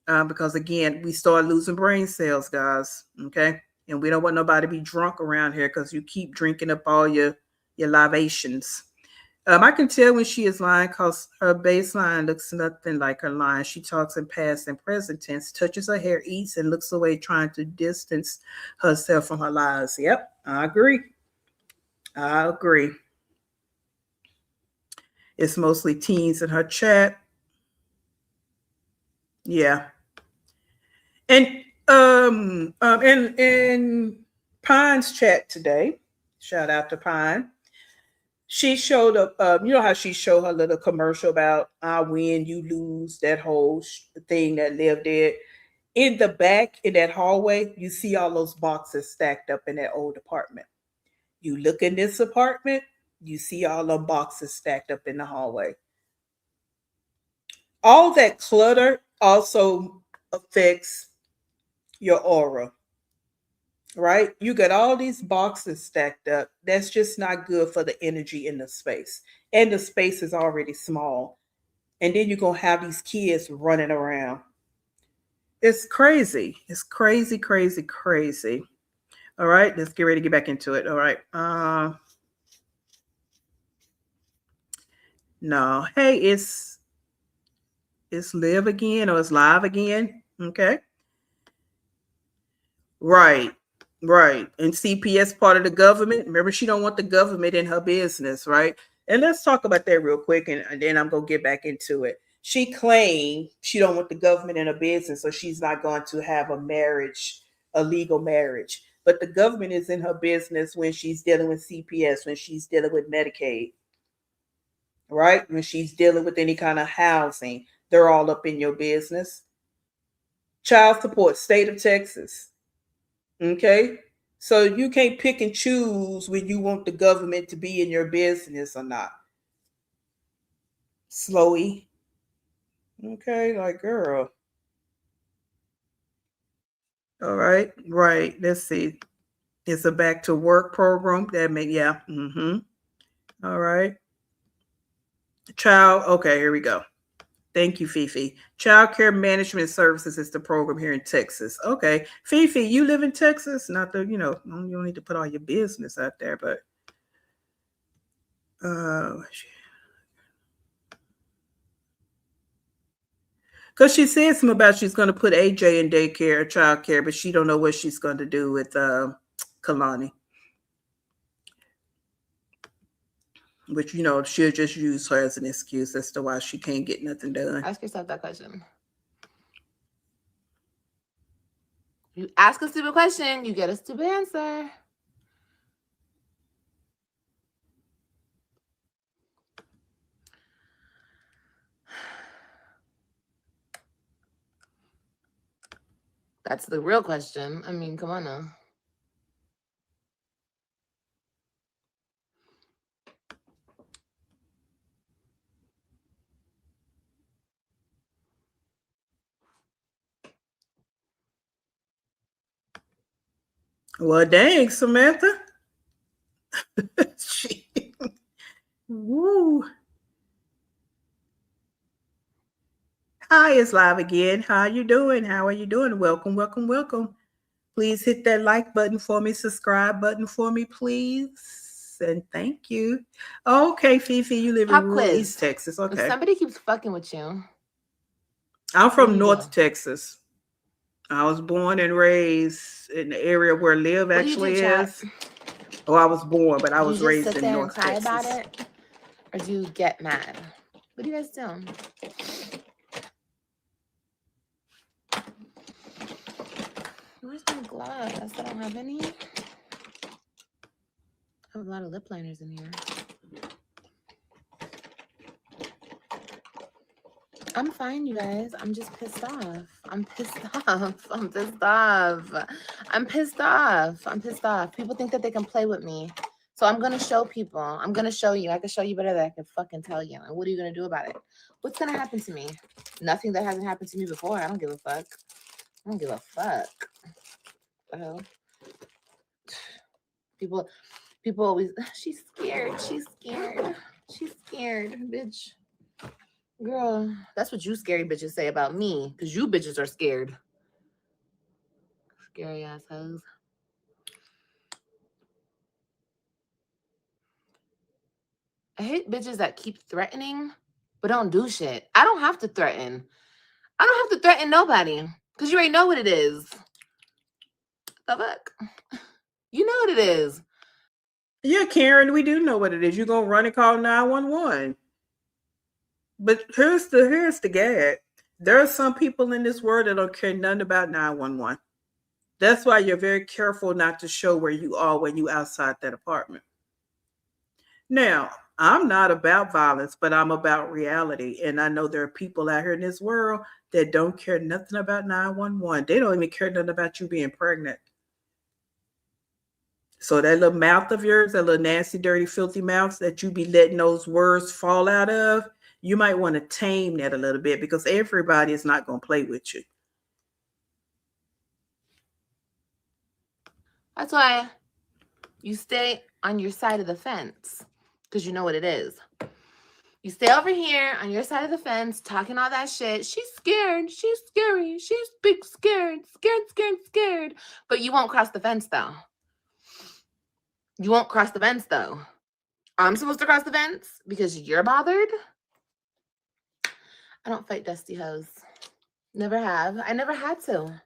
Because again, we start losing brain cells, guys. Okay. And we don't want nobody to be drunk around here because you keep drinking up all your libations. I can tell when she is lying because her baseline looks nothing like her line. She talks in past and present tense, touches her hair, eats, and looks away, trying to distance herself from her lies. Yep, I agree. I agree. It's mostly teens in her chat. Yeah. And in Pine's chat today, shout out to Pine. She showed up. You know how she showed her little commercial about I win, you lose, that whole thing that lived there. In the back, in that hallway, you see all those boxes stacked up in that old apartment. You look in this apartment, you see all the boxes stacked up in the hallway. All that clutter also affects your aura, right? You got all these boxes stacked up. That's just not good for the energy in the space. And the space is already small. And then you're going to have these kids running around. It's crazy. It's crazy, crazy, crazy. All right, let's get ready to get back into it. All right. No. Hey, it's live again or it's live again. Okay. Right. Right. And CPS part of the government. Remember, she don't want the government in her business, right? And let's talk about that real quick and then I'm gonna get back into it. She claimed she don't want the government in her business, so she's not going to have a marriage, a legal marriage. But the government is in her business when she's dealing with CPS, when she's dealing with Medicaid, right? When she's dealing with any kind of housing, they're all up in your business. Child support, state of Texas. Okay. So you can't pick and choose when you want the government to be in your business or not. Slowy. Okay, like girl. All right, right. Let's see. It's a back to work program. That may yeah. Mm-hmm. All right. Child, okay, here we go. Thank you, Fifi. Child Care Management Services is the program here in Texas. Okay. Fifi, you live in Texas? Not the, you don't need to put all your business out there, but because she said something about she's going to put AJ in daycare, child care, but she don't know what she's going to do with Kalani. Which, she'll just use her as an excuse as to why she can't get nothing done. Ask yourself that question. You ask a stupid question, you get a stupid answer. That's the real question. I mean, come on now. Well, dang, Samantha. Woo. Hi, it's live again. How you doing? How are you doing? Welcome, welcome, welcome. Please hit that like button for me, subscribe button for me, please. And thank you. Okay, Fifi, you live in rural East Texas. Okay. If somebody keeps fucking with you. I'm from North Texas. I was born and raised in the area where Liv actually is. Oh, I was born, but I was raised in North Texas. Do you just sit there and cry about it? Or do you get mad? What do you guys do? Where's my gloves? I don't have any. I have a lot of lip liners in here. I'm fine, you guys. I'm just pissed off. I'm pissed off. People think that they can play with me. So I'm going to show people. I'm going to show you. I can show you better than I can fucking tell you. And what are you going to do about it? What's going to happen to me? Nothing that hasn't happened to me before. I don't give a fuck. I don't give a fuck. People always, she's scared, bitch. Girl, that's what you scary bitches say about me, because you bitches are scared. Scary assholes. I hate bitches that keep threatening, but don't do shit. I don't have to threaten. I don't have to threaten nobody, because you already know what it is. The fuck? You know what it is. Yeah, Karen, we do know what it is. You're going to run and call 911. But here's the gag. There are some people in this world that don't care nothing about 911. That's why you're very careful not to show where you are when you outside that apartment. Now, I'm not about violence, but I'm about reality. And I know there are people out here in this world that don't care nothing about 911. They don't even care nothing about you being pregnant. So that little mouth of yours, that little nasty, dirty, filthy mouth that you be letting those words fall out of, you might want to tame that a little bit, because everybody is not going to play with you. That's why you stay on your side of the fence, because you know what it is. You stay over here on your side of the fence talking all that shit. She's scared. She's scary. She's big scared. Scared. But you won't cross the fence, though. You won't cross the fence, though. I'm supposed to cross the fence because you're bothered? I don't fight dusty hoes. Never have. I never had to.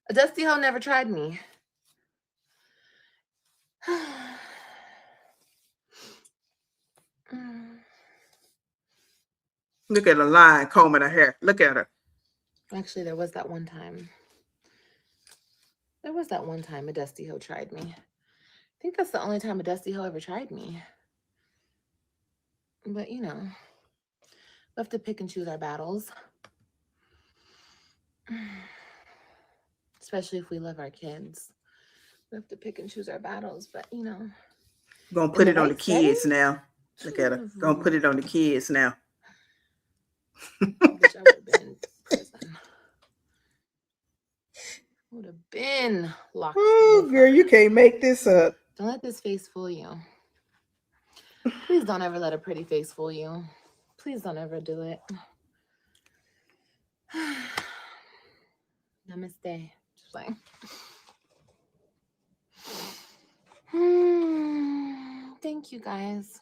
A dusty hoe never tried me. Look at the line combing her hair. Look at her. Actually, there was that one time. A dusty hoe tried me. I think that's the only time a dusty hoe ever tried me. But, you know, we have to pick and choose our battles. Especially if we love our kids. We have to pick and choose our battles. But, you know. Gonna put it on the kids now. Look at her. Gonna put it on the kids now. Wish I would have been in prison. Would have been locked. Oh, girl, you can't make this up. Don't let this face fool you. Please don't ever let a pretty face fool you. Please don't ever do it. Namaste. Just like, thank you guys.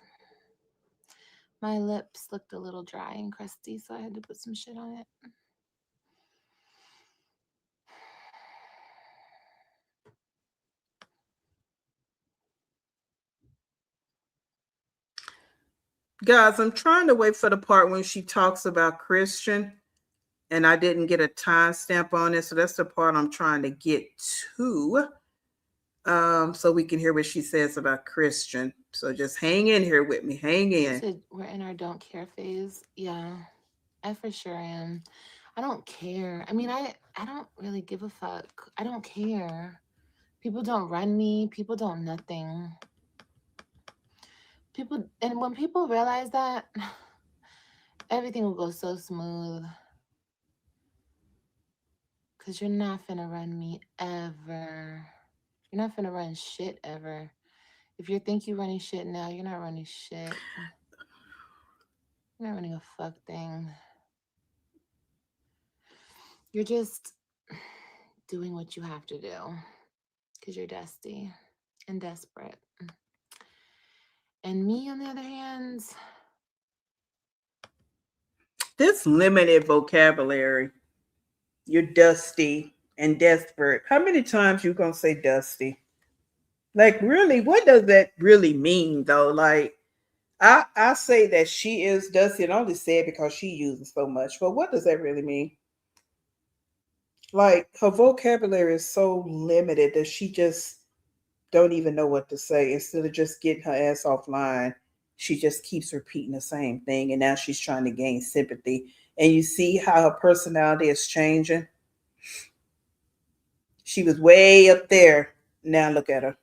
My lips looked a little dry and crusty, so I had to put some shit on it. Guys, I'm trying to wait for the part when she talks about Christian, and I didn't get a timestamp on it. So that's the part I'm trying to get to. So we can hear what she says about Christian. So just hang in here with me. Hang in. So we're in our don't care phase. Yeah, I for sure am. I don't care. I mean, I don't really give a fuck. I don't care. People don't run me. People don't nothing. People, and when people realize that, everything will go so smooth. Cause you're not finna run me ever. You're not finna run shit ever. If you think you're running shit now, you're not running shit. You're not running a fuck thing. You're just doing what you have to do. Cause you're dusty and desperate. And me, on the other hand, This limited vocabulary. You're dusty and desperate. How many times you gonna say dusty? Like really, what does that really mean though? Like I say that she is dusty and I only say it because she uses so much. But what does that really mean? Like her vocabulary is so limited that she just don't even know what to say. Instead of just getting her ass offline, she just keeps repeating the same thing. And now she's trying to gain sympathy. And you see how her personality is changing. She was way up there. Now look at her.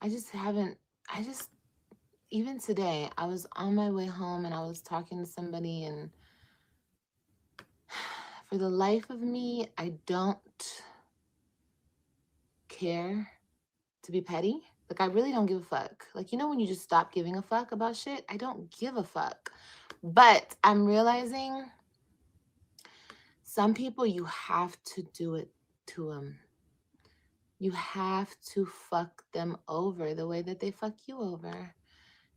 I just haven't, I just, even today, I was on my way home and I was talking to somebody, and for the life of me, I don't care to be petty. Like, I really don't give a fuck. Like, when you just stop giving a fuck about shit? I don't give a fuck. But I'm realizing some people, you have to do it to them. You have to fuck them over the way that they fuck you over.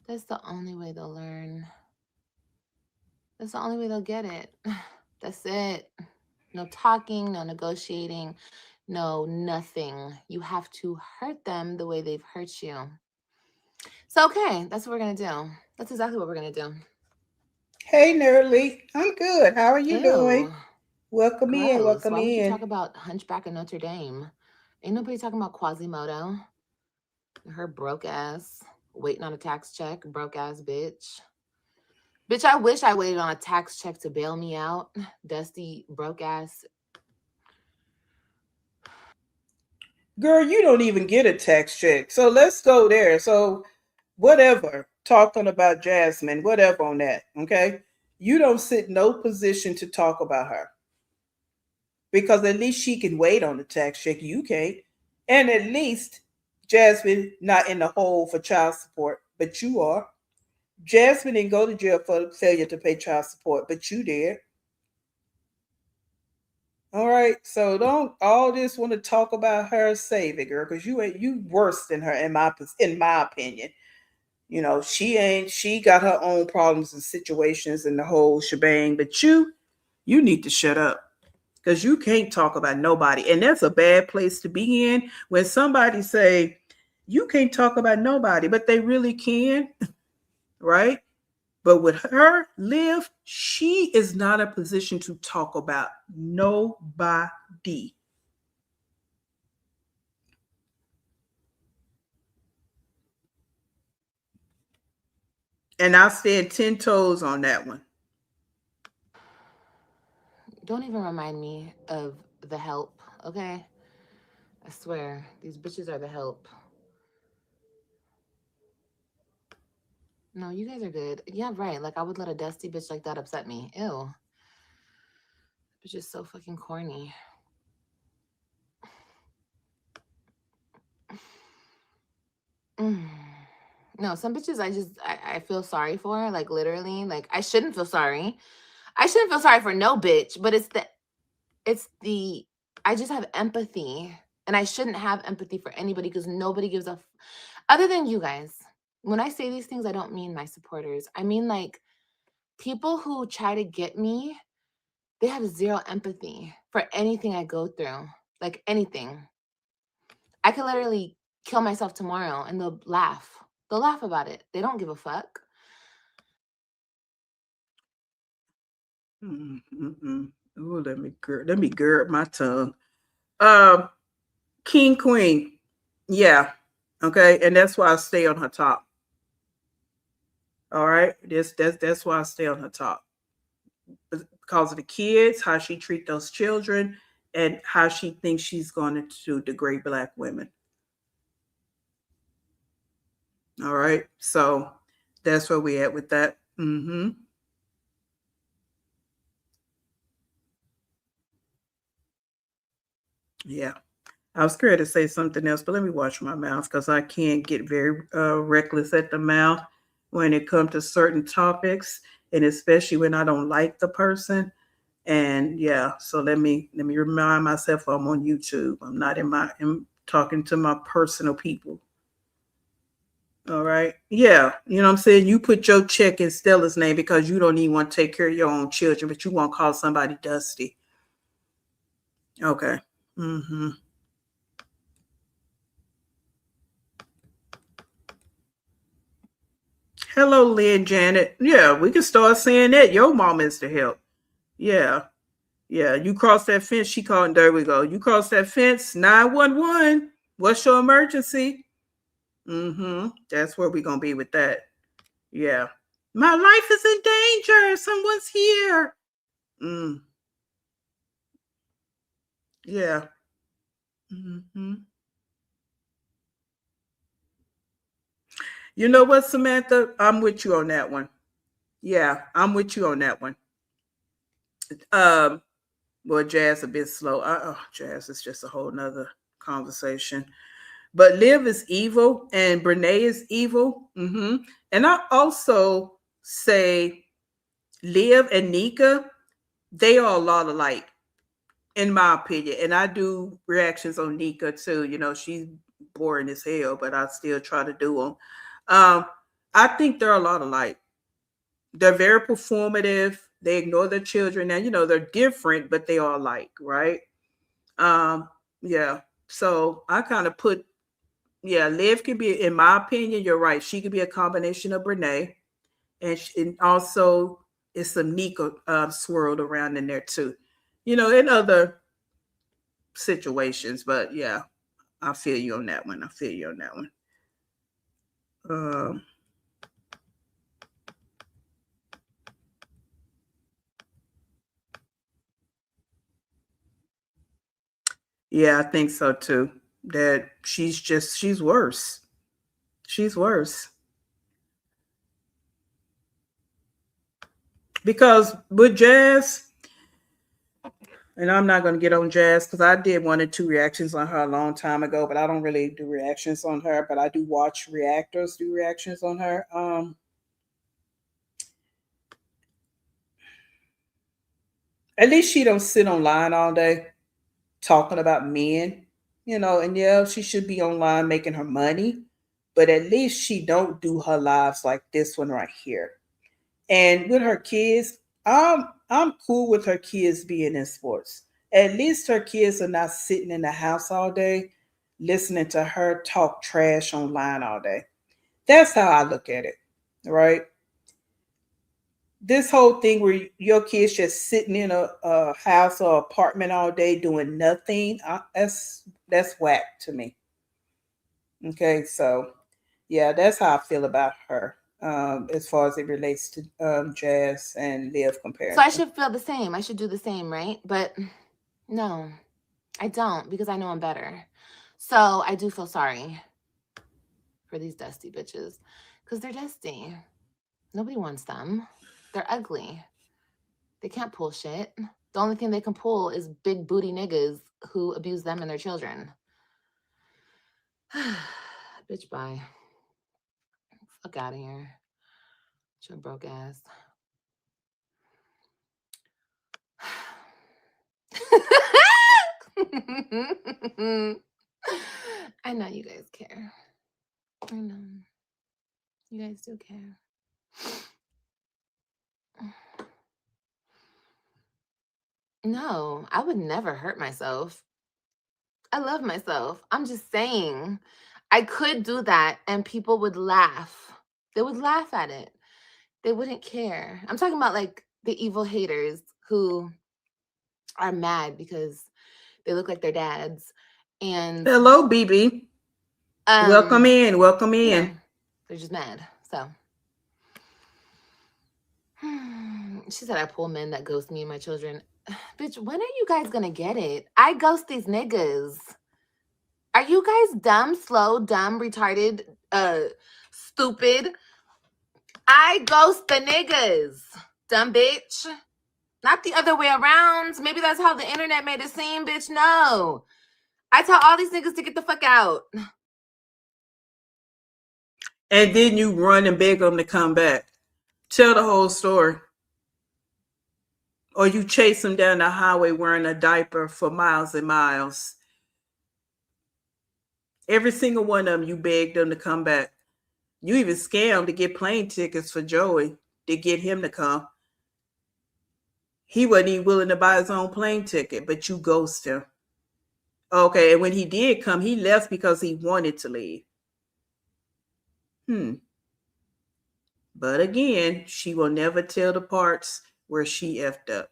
That's the only way they'll learn. That's the only way they'll get it. That's it. No talking, no negotiating, no nothing. You have to hurt them the way they've hurt you. So, okay, that's what we're going to do. That's exactly what we're going to do. Hey, Nerly. I'm good. How are you doing? Ew, Welcome in. gross. Welcome Why would you in. talk about Hunchback of Notre Dame? Ain't nobody talking about Quasimodo. Her broke ass, waiting on a tax check, broke ass bitch. Bitch, I wish I waited on a tax check to bail me out. Dusty, broke ass. Girl, you don't even get a tax check. So let's go there. So, whatever, talking about Jasmine, whatever on that, okay? You don't sit no position to talk about her because at least she can wait on the tax check. You can't. And at least Jasmine not in the hole for child support, but you are. Jasmine didn't go to jail for failure to pay child support, but you did. All right, so don't all this want to talk about her. Save it, girl, because you worse than her in my opinion. She ain't. She got her own problems and situations and the whole shebang. But you need to shut up because you can't talk about nobody, and that's a bad place to be in when somebody say you can't talk about nobody, but they really can, right? But with her, Liv, she is not a position to talk about nobody. And I stand 10 toes on that one. Don't even remind me of the help, okay? I swear, these bitches are the help. No, you guys are good. Yeah, right. Like, I would let a dusty bitch like that upset me. Ew. Bitch is so fucking corny. Mm. No, some bitches I feel sorry for, like literally. Like I shouldn't feel sorry. I shouldn't feel sorry for no bitch, but it's the I just have empathy. And I shouldn't have empathy for anybody because nobody gives a other than you guys. When I say these things, I don't mean my supporters. I mean like people who try to get me, they have zero empathy for anything I go through. Like anything. I could literally kill myself tomorrow and they'll laugh. They'll laugh about it. They don't give a fuck. Oh, let me gird my tongue. Um, King Queen, yeah, okay, and that's why I stay on her top. All right, that's why I stay on her top because of the kids, how she treat those children, and how she thinks she's going to degrade black women. All right, so that's where we at with that. Yeah. I was scared to say something else, but let me watch my mouth because I can't get very reckless at the mouth when it comes to certain topics, and especially when I don't like the person. And yeah, so let me remind myself I'm on YouTube. I'm not I'm talking to my personal people. All right. Yeah. You know what I'm saying? You put your check in Stella's name because you don't even want to take care of your own children, but you want to call somebody dusty. Okay. Mm-hmm. Hello, Lynn Janet. Yeah, we can start saying that. Your mom is the help. Yeah. Yeah. You cross that fence, she called. There we go. You cross that fence, 911. What's your emergency? Mm-hmm. That's where we're gonna be with that. Yeah. My life is in danger. Someone's here. Mm. Yeah. Mm-hmm. You know what, Samantha? I'm with you on that one. Yeah, I'm with you on that one. Um, well, Jazz a bit slow. Jazz is just a whole nother conversation. But Liv is evil and Brene is evil. And I also say Liv and Nika, they are a lot alike, in my opinion. And I do reactions on Nika too. You know, she's boring as hell, but I still try to do them. Um, I think they're a lot alike. They're very performative. They ignore their children. Now, you know, they're different, but they are alike, right? Um, yeah. So I kind of put, yeah, Liv could be, in my opinion, you're right. She could be a combination of Brene, and also it's some Nika swirled around in there too. You know, in other situations, but yeah, I feel you on that one. I feel you on that one. Um, yeah, I think so too. That she's worse. She's worse because with Jazz, and I'm not going to get on Jazz because I did 1 or 2 reactions on her a long time ago, but I don't really do reactions on her. But I do watch reactors do reactions on her. At least she don't sit online all day talking about men, you know. And yeah, she should be online making her money, but at least she don't do her lives like this one right here. And with her kids, I'm cool with her kids being in sports. At least her kids are not sitting in the house all day listening to her talk trash online all day. That's how I look at it. Right? This whole thing where your kids just sitting in a house or apartment all day doing nothing, that's whack to me. Okay, so yeah, that's how I feel about her. As far as it relates to Jazz and Liv So I comparison. should feel the same. I should do the same, right? But no, I don't because I know I'm better. So I do feel sorry for these dusty bitches because they're dusty. Nobody wants them. They're ugly. They can't pull shit. The only thing they can pull is big booty niggas who abuse them and their children. Bitch, bye. Fuck out of here. Your broke ass. I know you guys care. I know. You guys do care. No, I would never hurt myself. I love myself. I'm just saying, I could do that and people would laugh. They would laugh at it. They wouldn't care. I'm talking about like the evil haters who are mad because they look like their dads. And hello, BB. Welcome in. Welcome in. Yeah, they're just mad. So she said I pull men that ghost me and my children. Bitch, when are you guys gonna get it? I ghost these niggas. Are you guys dumb, slow, dumb, retarded, stupid? I ghost the niggas, dumb bitch. Not the other way around. Maybe that's how the internet made it seem, bitch. No. I tell all these niggas to get the fuck out. And then you run and beg them to come back. Tell the whole story. Or you chase them down the highway wearing a diaper for miles and miles. Every single one of them, you begged them to come back. You even scammed to get plane tickets for Joey to get him to come. He wasn't even willing to buy his own plane ticket, but you ghosted him. Okay, and when he did come, he left because he wanted to leave. But again, she will never tell the parts where she effed up.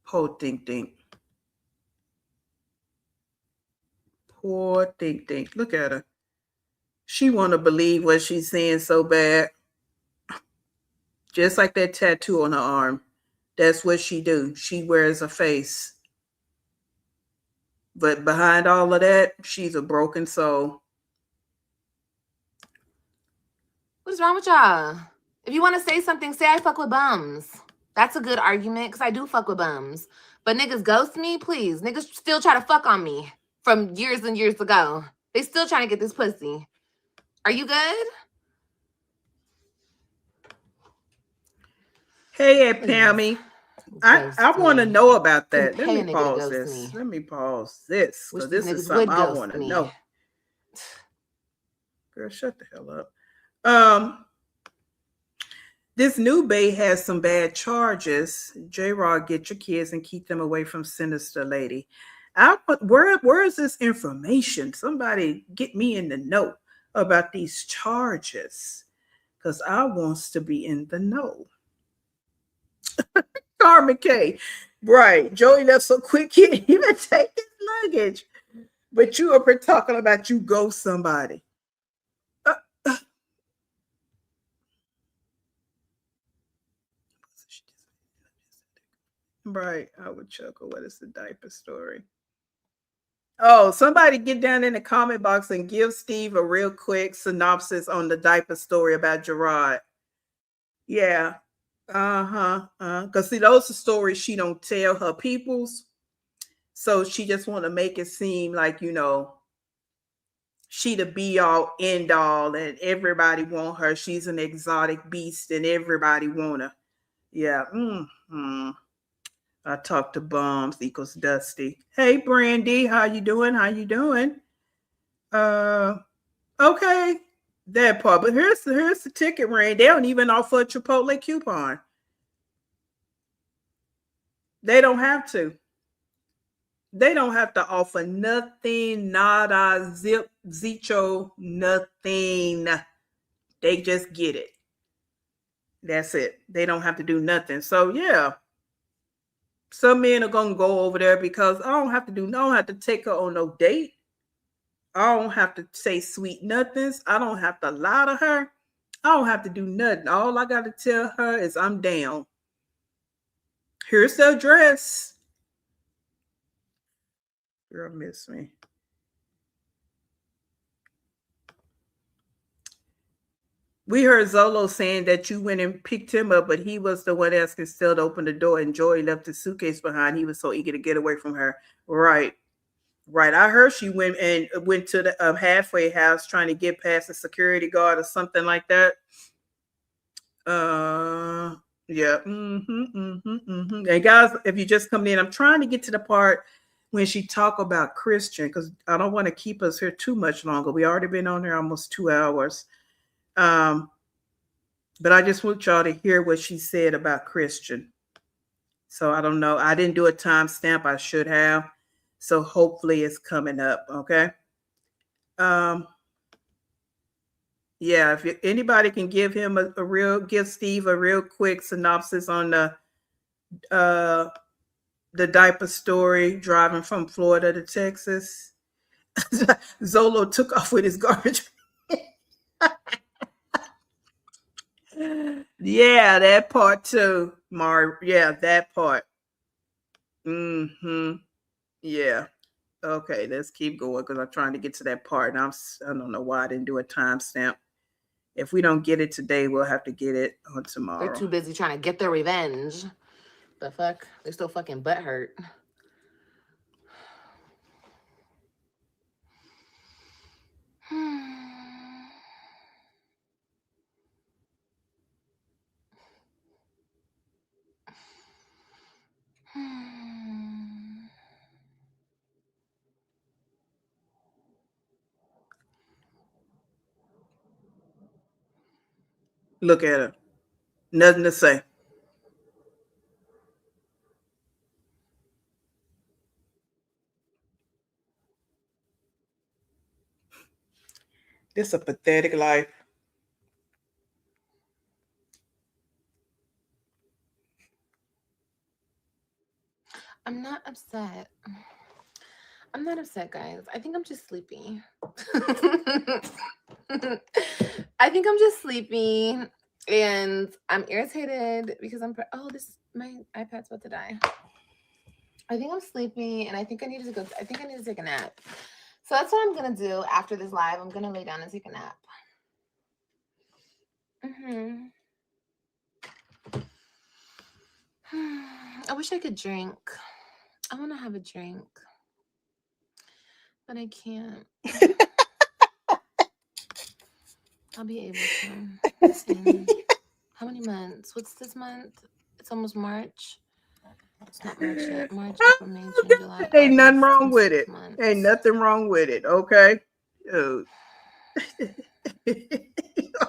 Poor Think Think. Poor Think Think. Look at her. She want to believe what she's saying so bad. Just like that tattoo on her arm. That's what she do. She wears a face. But behind all of that, she's a broken soul. What is wrong with y'all? If you want to say something, say I fuck with bums. That's a good argument because I do fuck with bums. But niggas ghost me, please. Niggas still try to fuck on me from years and years ago. They still trying to get this pussy. Are you good? Hey, Aunt Pammy. I want to know about that. Let me pause this. Let me pause this because this is something I want to know. Girl, shut the hell up. This new bae has some bad charges. J-Rod, get your kids and keep them away from Sinister Lady. Where is this information? Somebody get me in the know about these charges because I wants to be in the know. Carmen K. Right. Joey left so quick he didn't even take his luggage. But you up here talking about you ghost somebody. Right. I would chuckle. What is the diaper story? Oh, somebody get down in the comment box and give Steve a real quick synopsis on the diaper story about Gerard. Yeah. Because see, those are stories she don't tell her peoples. So she just want to make it seem like, she the be all end all and everybody want her. She's an exotic beast and everybody want her. Yeah. I talk to bums equals Dusty. Hey, Brandy, how you doing? Okay. That part. But here's the ticket ring. They don't even offer a Chipotle coupon. They don't have to. They don't have to offer nothing, nada, zip, zicho, nothing. They just get it. That's it. They don't have to do nothing. So yeah. Some men are gonna go over there because I don't have to take her on no date. I don't have to say sweet nothings. I don't have to lie to her. I don't have to do nothing. All I got to tell her is I'm down. Here's the address. Girl, miss me. We heard Zolo saying that you went and picked him up, but he was the one asking still to open the door and Joey left his suitcase behind. He was so eager to get away from her. Right. Right. I heard she went to the halfway house trying to get past the security guard or something like that. Uh, yeah. And guys, if you just come in, I'm trying to get to the part when she talk about Christian because I don't want to keep us here too much longer. We already been on here almost 2 hours. Um, but I just want y'all to hear what she said about Christian. So I don't know. I didn't do a timestamp. I should have. So hopefully it's coming up. Okay. Um, yeah, if anybody can give him give Steve a real quick synopsis on uh the diaper story driving from Florida to Texas. Zolo took off with his garbage. Yeah, that part too, Mar. Yeah, that part. Mm-hmm. Yeah. Okay, let's keep going because I'm trying to get to that part. And I don't know why I didn't do a timestamp. If we don't get it today, we'll have to get it on tomorrow. They're too busy trying to get their revenge. The fuck? They're still fucking butthurt. Look at her. Nothing to say. This a pathetic life. I'm not upset. I'm not upset, guys. I think I'm just sleepy. I think I'm just sleepy and I'm irritated because my iPad's about to die. I think I'm sleepy and I think I need to take a nap. So that's what I'm gonna do after this live. I'm gonna lay down and take a nap. I wish I could drink. I want to have a drink, but I can't. I'll be able to. In how many months? What's this month? It's almost March. It's not March yet. March, April, May, June, July. Ain't nothing wrong with it. Ain't nothing wrong with it. Okay.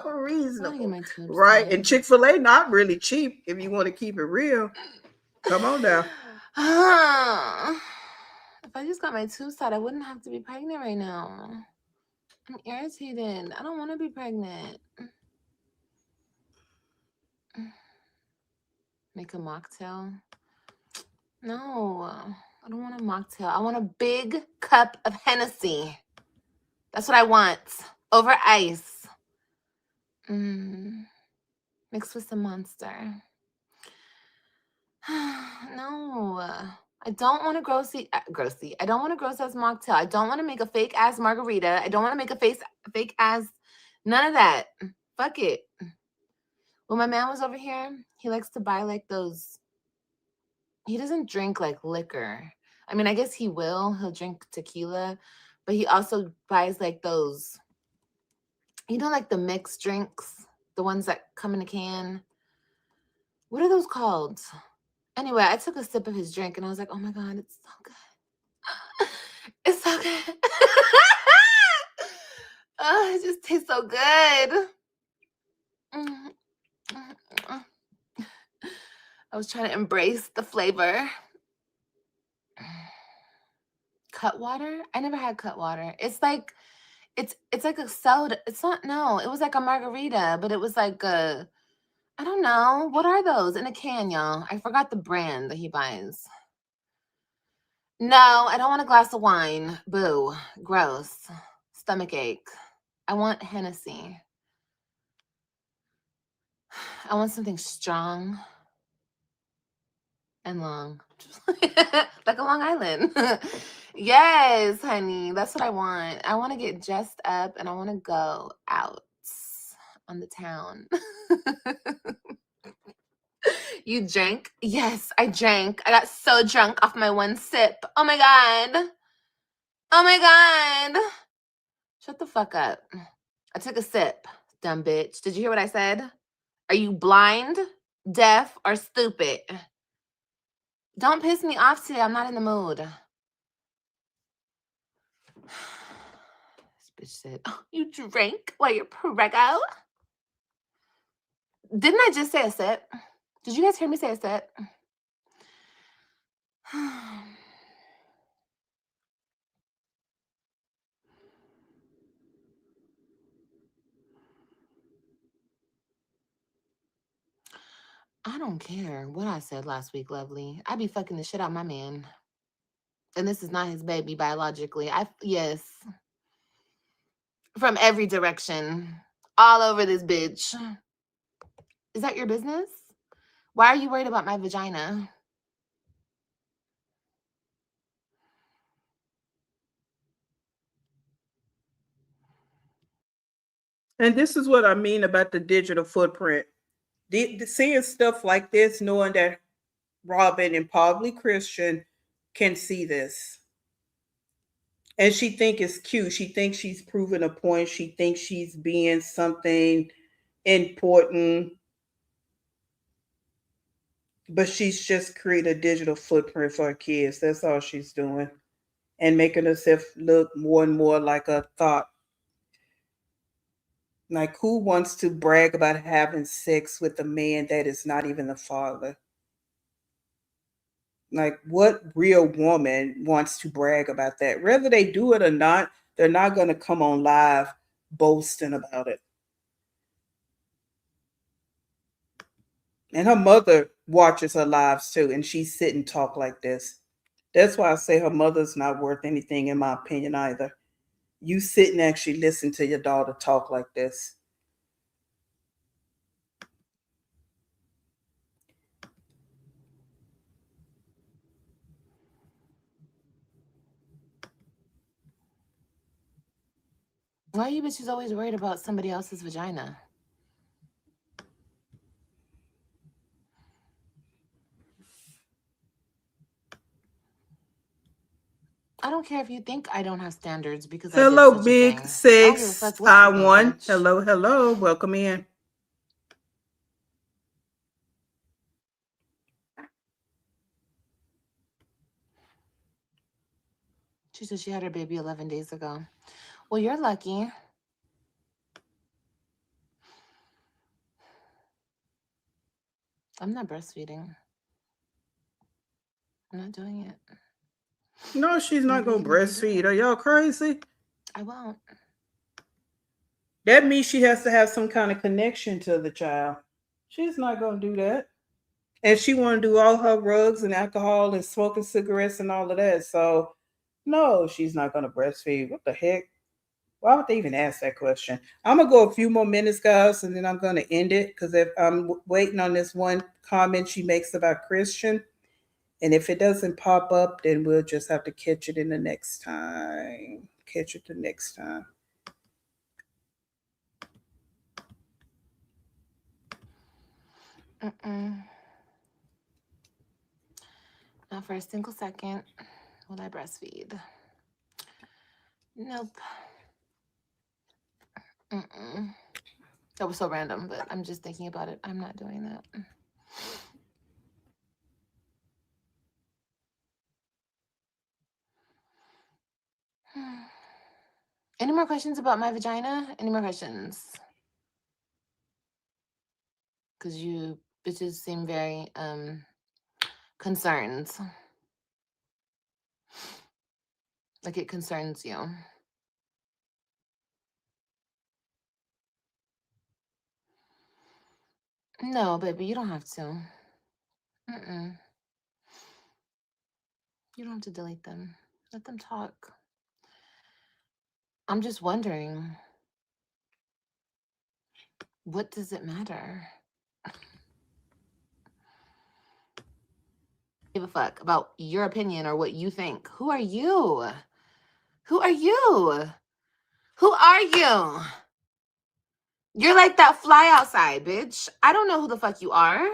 Reasonable. Right. And Chick-fil-A not really cheap if you want to keep it real. Come on now. If I just got my tubes tied, I wouldn't have to be pregnant right now. I'm irritated. I don't want to be pregnant. Make a mocktail? No, I don't want a mocktail. I want a big cup of Hennessy. That's what I want. Over ice. Mixed with some Monster. No, I don't want a grossy. I don't want a gross ass mocktail. I don't want to make a fake ass margarita. I don't want to make a fake ass. None of that. Fuck it. When my man was over here, he likes to buy like those. He doesn't drink like liquor. I mean, I guess he will. He'll drink tequila, but he also buys like those. You know, like the mixed drinks, the ones that come in a can. What are those called? Anyway, I took a sip of his drink and I was like, oh my God, it's so good. It's so good. Oh, it just tastes so good. I was trying to embrace the flavor. Cut water? I never had cut water. It's like a soda. It's not, no, it was like a margarita, but it was like a, I don't know. What are those in a can, y'all? I forgot the brand that he buys. No, I don't want a glass of wine. Boo. Gross. Stomach ache. I want Hennessy. I want something strong and long. Like a Long Island. Yes, honey. That's what I want. I want to get dressed up and I want to go out on the town. You drank? Yes, I drank. I got so drunk off my one sip. Oh my God. Oh my God. Shut the fuck up. I took a sip, dumb bitch. Did you hear what I said? Are you blind, deaf, or stupid? Don't piss me off today. I'm not in the mood. This bitch said, oh, you drank while you're preggo? Didn't I just say a sip? Did you guys hear me say a sip? I don't care what I said last week, lovely. I be fucking the shit out my man. And this is not his baby biologically. Yes. From every direction. All over this bitch. Is that your business? Why are you worried about my vagina? And this is what I mean about the digital footprint. Seeing stuff like this, knowing that Robin and probably Christian can see this. And she think it's cute. She thinks she's proving a point. She thinks she's being something important. But she's just creating a digital footprint for her kids. That's all she's doing. And making herself look more and more like a thought. Like, who wants to brag about having sex with a man that is not even the father? Like, what real woman wants to brag about that? Whether they do it or not, they're not going to come on live boasting about it. And her mother watches her lives too, and she sit and talk like this. That's why I say her mother's not worth anything, in my opinion, either. You sit and actually listen to your daughter talk like this. Why are you bitches always worried about somebody else's vagina? I don't care if you think I don't have standards because Hello, I did such big a thing. I don't give a fuck what you think, I1. bitch. Hello, hello. Welcome in. She said she had her baby 11 days ago. Well, you're lucky. I'm not breastfeeding. I'm not doing it. No, she's not going to breastfeed. Are y'all crazy? I won't. That means she has to have some kind of connection to the child. She's not going to do that. And she want to do all her rugs and alcohol and smoking cigarettes and all of that. So, no, she's not going to breastfeed. What the heck? Why would they even ask that question? I'm going to go a few more minutes, guys, and then I'm going to end it because if I'm waiting on this one comment she makes about Christian. And if it doesn't pop up, then we'll just have to catch it in the next time. Catch it the next time. Not for a single second will I breastfeed. Nope. That was so random, but I'm just thinking about it. I'm not doing that. Any more questions about my vagina? Any more questions? Because you bitches seem very concerned. Like it concerns you. No, baby, you don't have to. You don't have to delete them. Let them talk. I'm just wondering, what does it matter? Give a fuck about your opinion or what you think. Who are you? Who are you? Who are you? You're like that fly outside, bitch. I don't know who the fuck you are.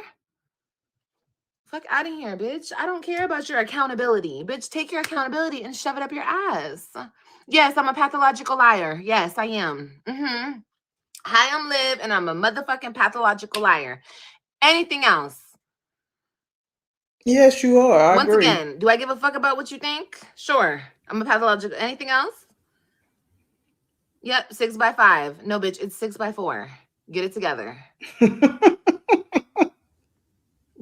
Fuck out of here, bitch. I don't care about your accountability. Bitch, take your accountability and shove it up your ass. Yes, I'm a pathological liar. Yes, I am. Hi, I'm Liv, and I'm a motherfucking pathological liar. Anything else? Yes, you are. I Once agree. again, do I give a fuck about what you think? Sure. I'm a pathological. Anything else? Yep, 6x5. No, bitch, it's 6x4. Get it together.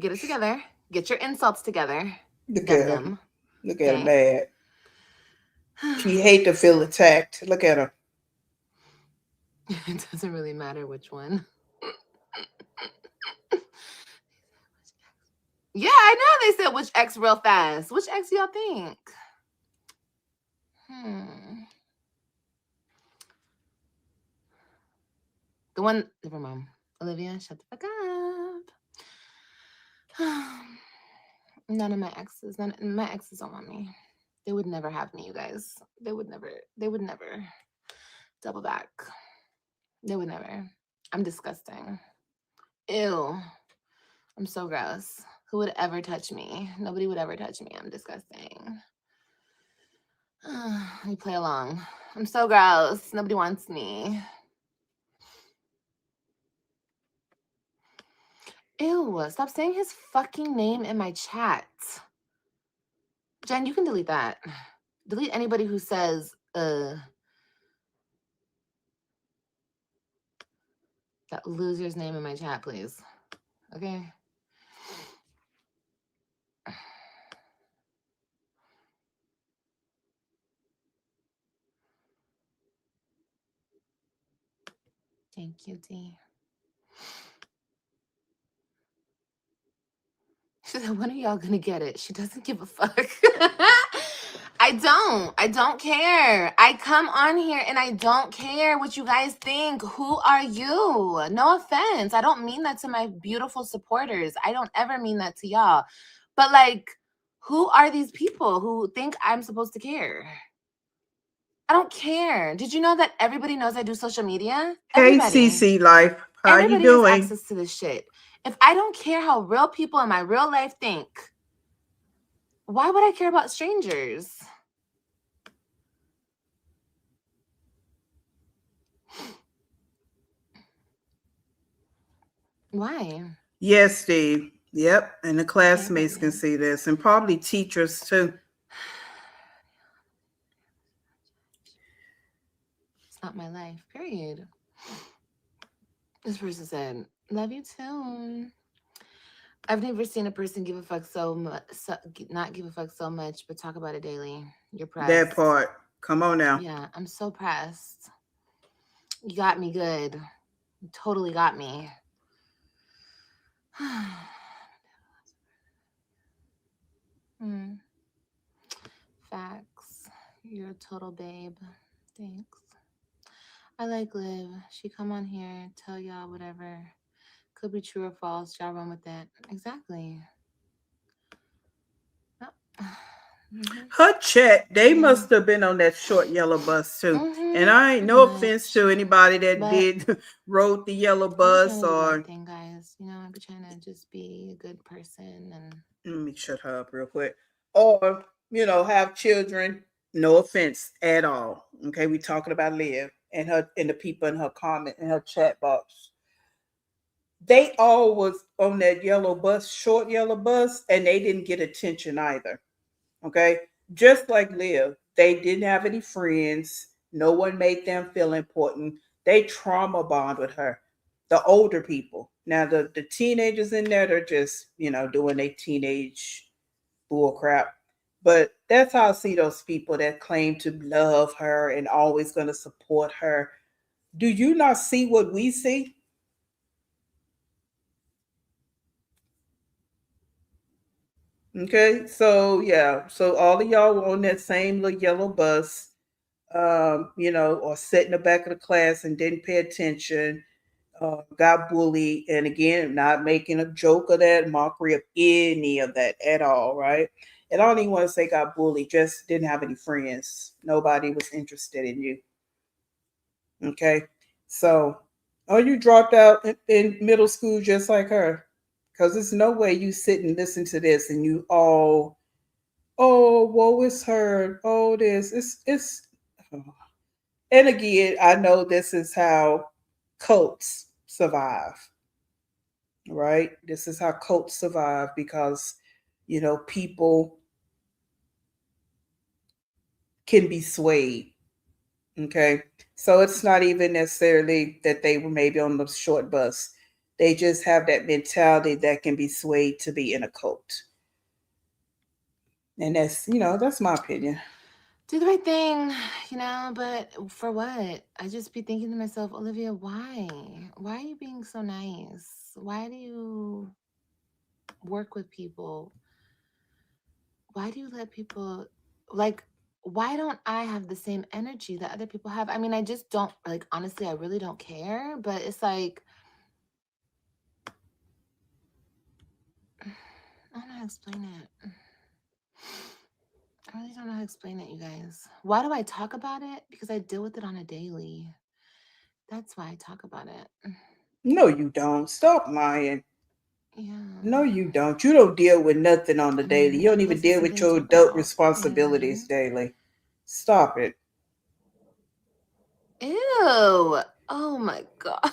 Get it together. Get your insults together. Look Dum at her. dum. Look at her Okay. mad. She hate to feel attacked. Look at her. It doesn't really matter which one. Yeah, I know they said which X real fast. Which X y'all think? The one, never mind. Olivia, shut the fuck up. None of my exes, my exes don't want me. They would never have me, you guys. They would never double back. They would never. I'm disgusting. Ew. I'm so gross. Who would ever touch me? Nobody would ever touch me. I'm disgusting. You play along. I'm so gross. Nobody wants me. Ew. Stop saying his fucking name in my chat. Jen, you can delete that. Delete anybody who says, that loser's name in my chat, please. Okay? Thank you, D. She said, when are y'all gonna get it? She doesn't give a fuck. I don't care. I come on here and I don't care what you guys think. Who are you? No offense. I don't mean that to my beautiful supporters. I don't ever mean that to y'all. But like, who are these people who think I'm supposed to care? I don't care. Did you know that everybody knows I do social media? Hey, Everybody. CC Life. How you Everybody has doing? access to this shit. If I don't care how real people in my real life think, why would I care about strangers? Why? Yes, Steve. Yep. And the Okay, classmates can everybody. see this, and probably teachers too. It's not my life, period. This person said, love you too. I've never seen a person give a fuck so much, not give a fuck so much, but talk about it daily. You're That pressed. part. Come on now. Yeah, I'm so pressed. You got me good. You totally got me. Facts. You're a total babe. Thanks. I like Liv. She come on here, tell y'all whatever. Could be true or false. Y'all run with that. Exactly. Her chat, they must have been on that short yellow bus too. And I ain't no offense to anybody that did rode the yellow bus or or thing, guys. You know, I'd be trying to just be a good person and let me shut her up real quick. Or, have children. No offense at all. Okay, we talking about Liv and her and the people in her comment in her chat box. They all was on that yellow bus, short yellow bus, and they didn't get attention either. Okay. Just like Liv, they didn't have any friends. No one made them feel important. They trauma bond with her. The older people. Now the teenagers in there, they're just, doing their teenage bull crap. But that's how I see those people that claim to love her and always gonna support her. Do you not see what we see? Okay, so yeah, so all of y'all were on that same little yellow bus, or sat in the back of the class and didn't pay attention, got bullied, and again, not making a joke of that, mockery of any of that at all, right? And I don't even want to say got bullied, just didn't have any friends. Nobody was interested in you. Okay, so, oh, you dropped out in middle school just like her. Because there's no way you sit and listen to this and you all, oh, woe is her. Oh, this. It's. Oh. And again, I know this is how cults survive, right? This is how cults survive because, people can be swayed. Okay. So it's not even necessarily that they were maybe on the short bus. They just have that mentality that can be swayed to be in a cult. And that's my opinion. Do the right thing, but for what? I just be thinking to myself, Olivia, why? Why are you being so nice? Why do you work with people? Why do you let people, like, why don't I have the same energy that other people have? I mean, I just don't, like, honestly, I really don't care, but it's like, I don't know how to explain it. I really don't know how to explain it, you guys. Why do I talk about it? Because I deal with it on a daily. That's why I talk about it. No, you don't. Stop lying. No, Yeah. you don't. You don't deal with nothing on the I daily. mean, You I don't even posted deal something with your talking adult about, responsibilities daily. Stop it. Ew. Oh my God.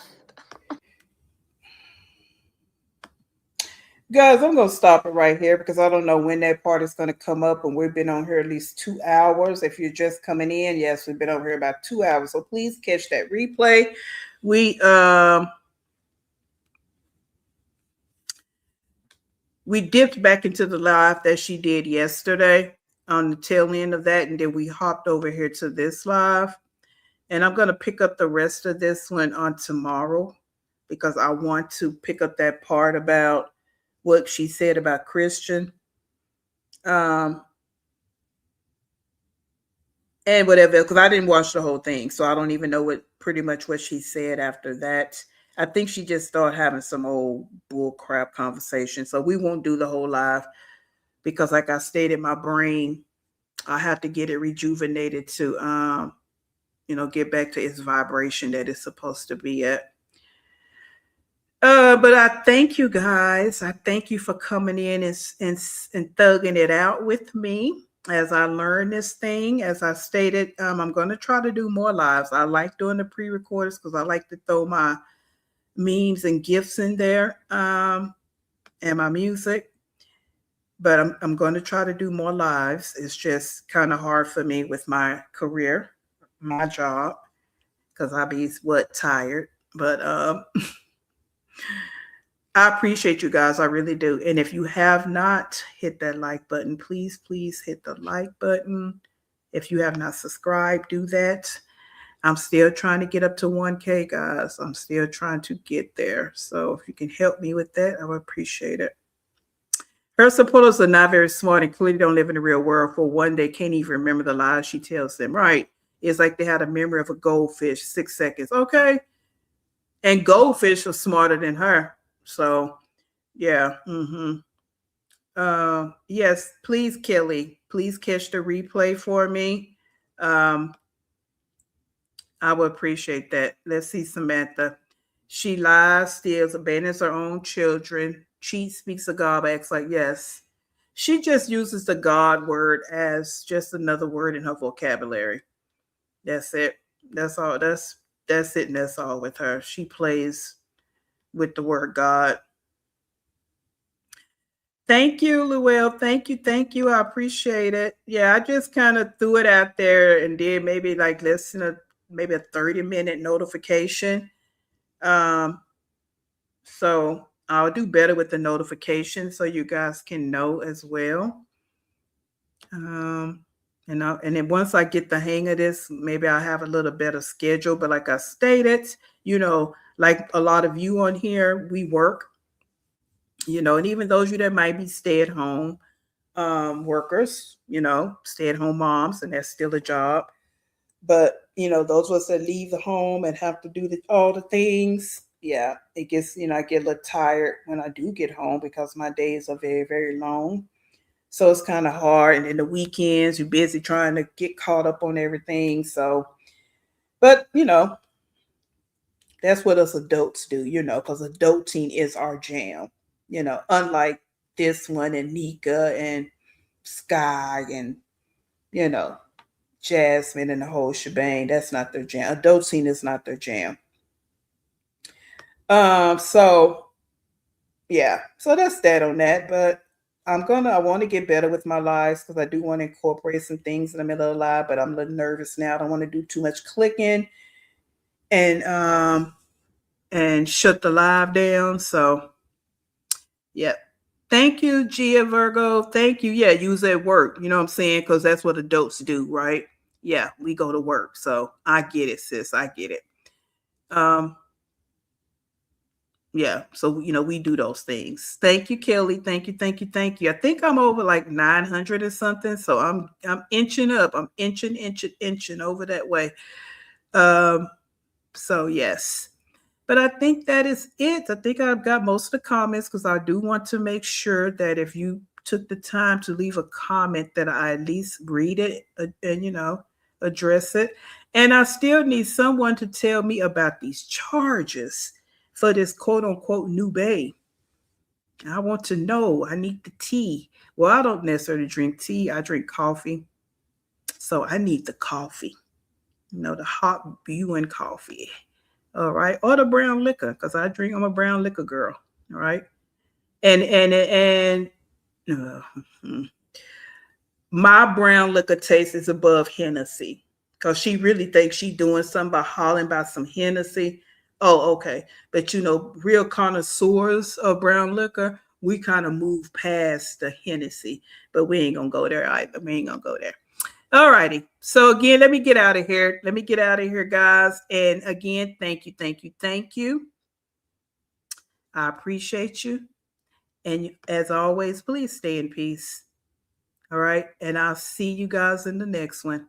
Guys, I'm going to stop it right here because I don't know when that part is going to come up. And we've been on here at least 2 hours. If you're just coming in, yes, we've been over here about 2 hours. So please catch that replay. We we dipped back into the live that she did yesterday on the tail end of that, and then we hopped over here to this live. And I'm going to pick up the rest of this one on tomorrow because I want to pick up that part about what she said about Christian. Um, and whatever, because I didn't watch the whole thing, so I don't even know pretty much what she said after that. I think she just started having some old bull crap conversation. So we won't do the whole live because, like I stated, my brain, I have to get it rejuvenated to, get back to its vibration that it's supposed to be at. But I thank you guys. I thank you for coming in and thugging it out with me as I learn this thing. As I stated, I'm going to try to do more lives. I like doing the pre-recorders because I like to throw my memes and gifts in there, and my music. But I'm going to try to do more lives. It's just kind of hard for me with my career, my job, because I be tired. But I appreciate you guys. I really do. And if you have not hit that like button, please, please hit the like button. If you have not subscribed, do that. I'm still trying to get up to 1K, guys. I'm still trying to get there. So if you can help me with that, I would appreciate it. Her supporters are not very smart and clearly don't live in the real world. For one, they can't even remember the lies she tells them. Right. It's like they had a memory of a goldfish, 6 seconds. Okay. And goldfish are smarter than her. So yeah. Yes, please, Kelly, please catch the replay for me. I would appreciate that. Let's see, Samantha. She lies, steals, abandons her own children, cheats, speaks of God, acts like yes. She just uses the God word as just another word in her vocabulary. That's it. That's all. That's it, and that's all with her. She plays with the word God. Thank you, Luell. Thank you. Thank you. I appreciate it. Yeah, I just kind of threw it out there and did maybe like listen to maybe a 30-minute notification. Um, so I'll do better with the notification so you guys can know as well. Um, and then once I get the hang of this, maybe I'll have a little better schedule. But like I stated, like a lot of you on here, we work, and even those of you that might be stay at home workers, stay at home moms, and that's still a job. But, those of us that leave the home and have to do all the things, yeah, it gets, I get a little tired when I do get home because my days are very, very long. So it's kind of hard. And then the weekends, you're busy trying to get caught up on everything. So, but, that's what us adults do, because adulting is our jam. unlike this one and Nika and Sky and, you know, Jasmine and the whole shebang. That's not their jam. Adult scene is not their jam. So yeah, so that's that on that. But I want to get better with my lives because I do want to incorporate some things in the middle of the live, but I'm a little nervous now. I don't want to do too much clicking and shut the live down. So yep. Thank you, Gia Virgo. Thank you. Yeah, use at work. You know what I'm saying? Because that's what adults do, right? Yeah, we go to work. So I get it, sis. I get it. Um, yeah, so we do those things. Thank you, Kelly. Thank you, thank you, thank you. I think I'm over like 900 or something. So I'm inching up. I'm inching over that way. So yes. But I think that is it. I think I've got most of the comments because I do want to make sure that if you took the time to leave a comment that I at least read it and address it. And I still need someone to tell me about these charges for this quote unquote new babe. I want to know. I need the tea. Well, I don't necessarily drink tea. I drink coffee. So I need the coffee. The hot brewing coffee. All right, or the brown liquor because I'm a brown liquor girl. All right, and uh, my brown liquor taste is above Hennessy because she really thinks she doing something by hollering about some Hennessy. Oh, okay, but real connoisseurs of brown liquor, we kind of move past the Hennessy, but we ain't gonna go there either. We ain't gonna go there. All righty. So again, let me get out of here. Let me get out of here, guys. And again, thank you, thank you, thank you. I appreciate you. And as always, please stay in peace. All right. And I'll see you guys in the next one.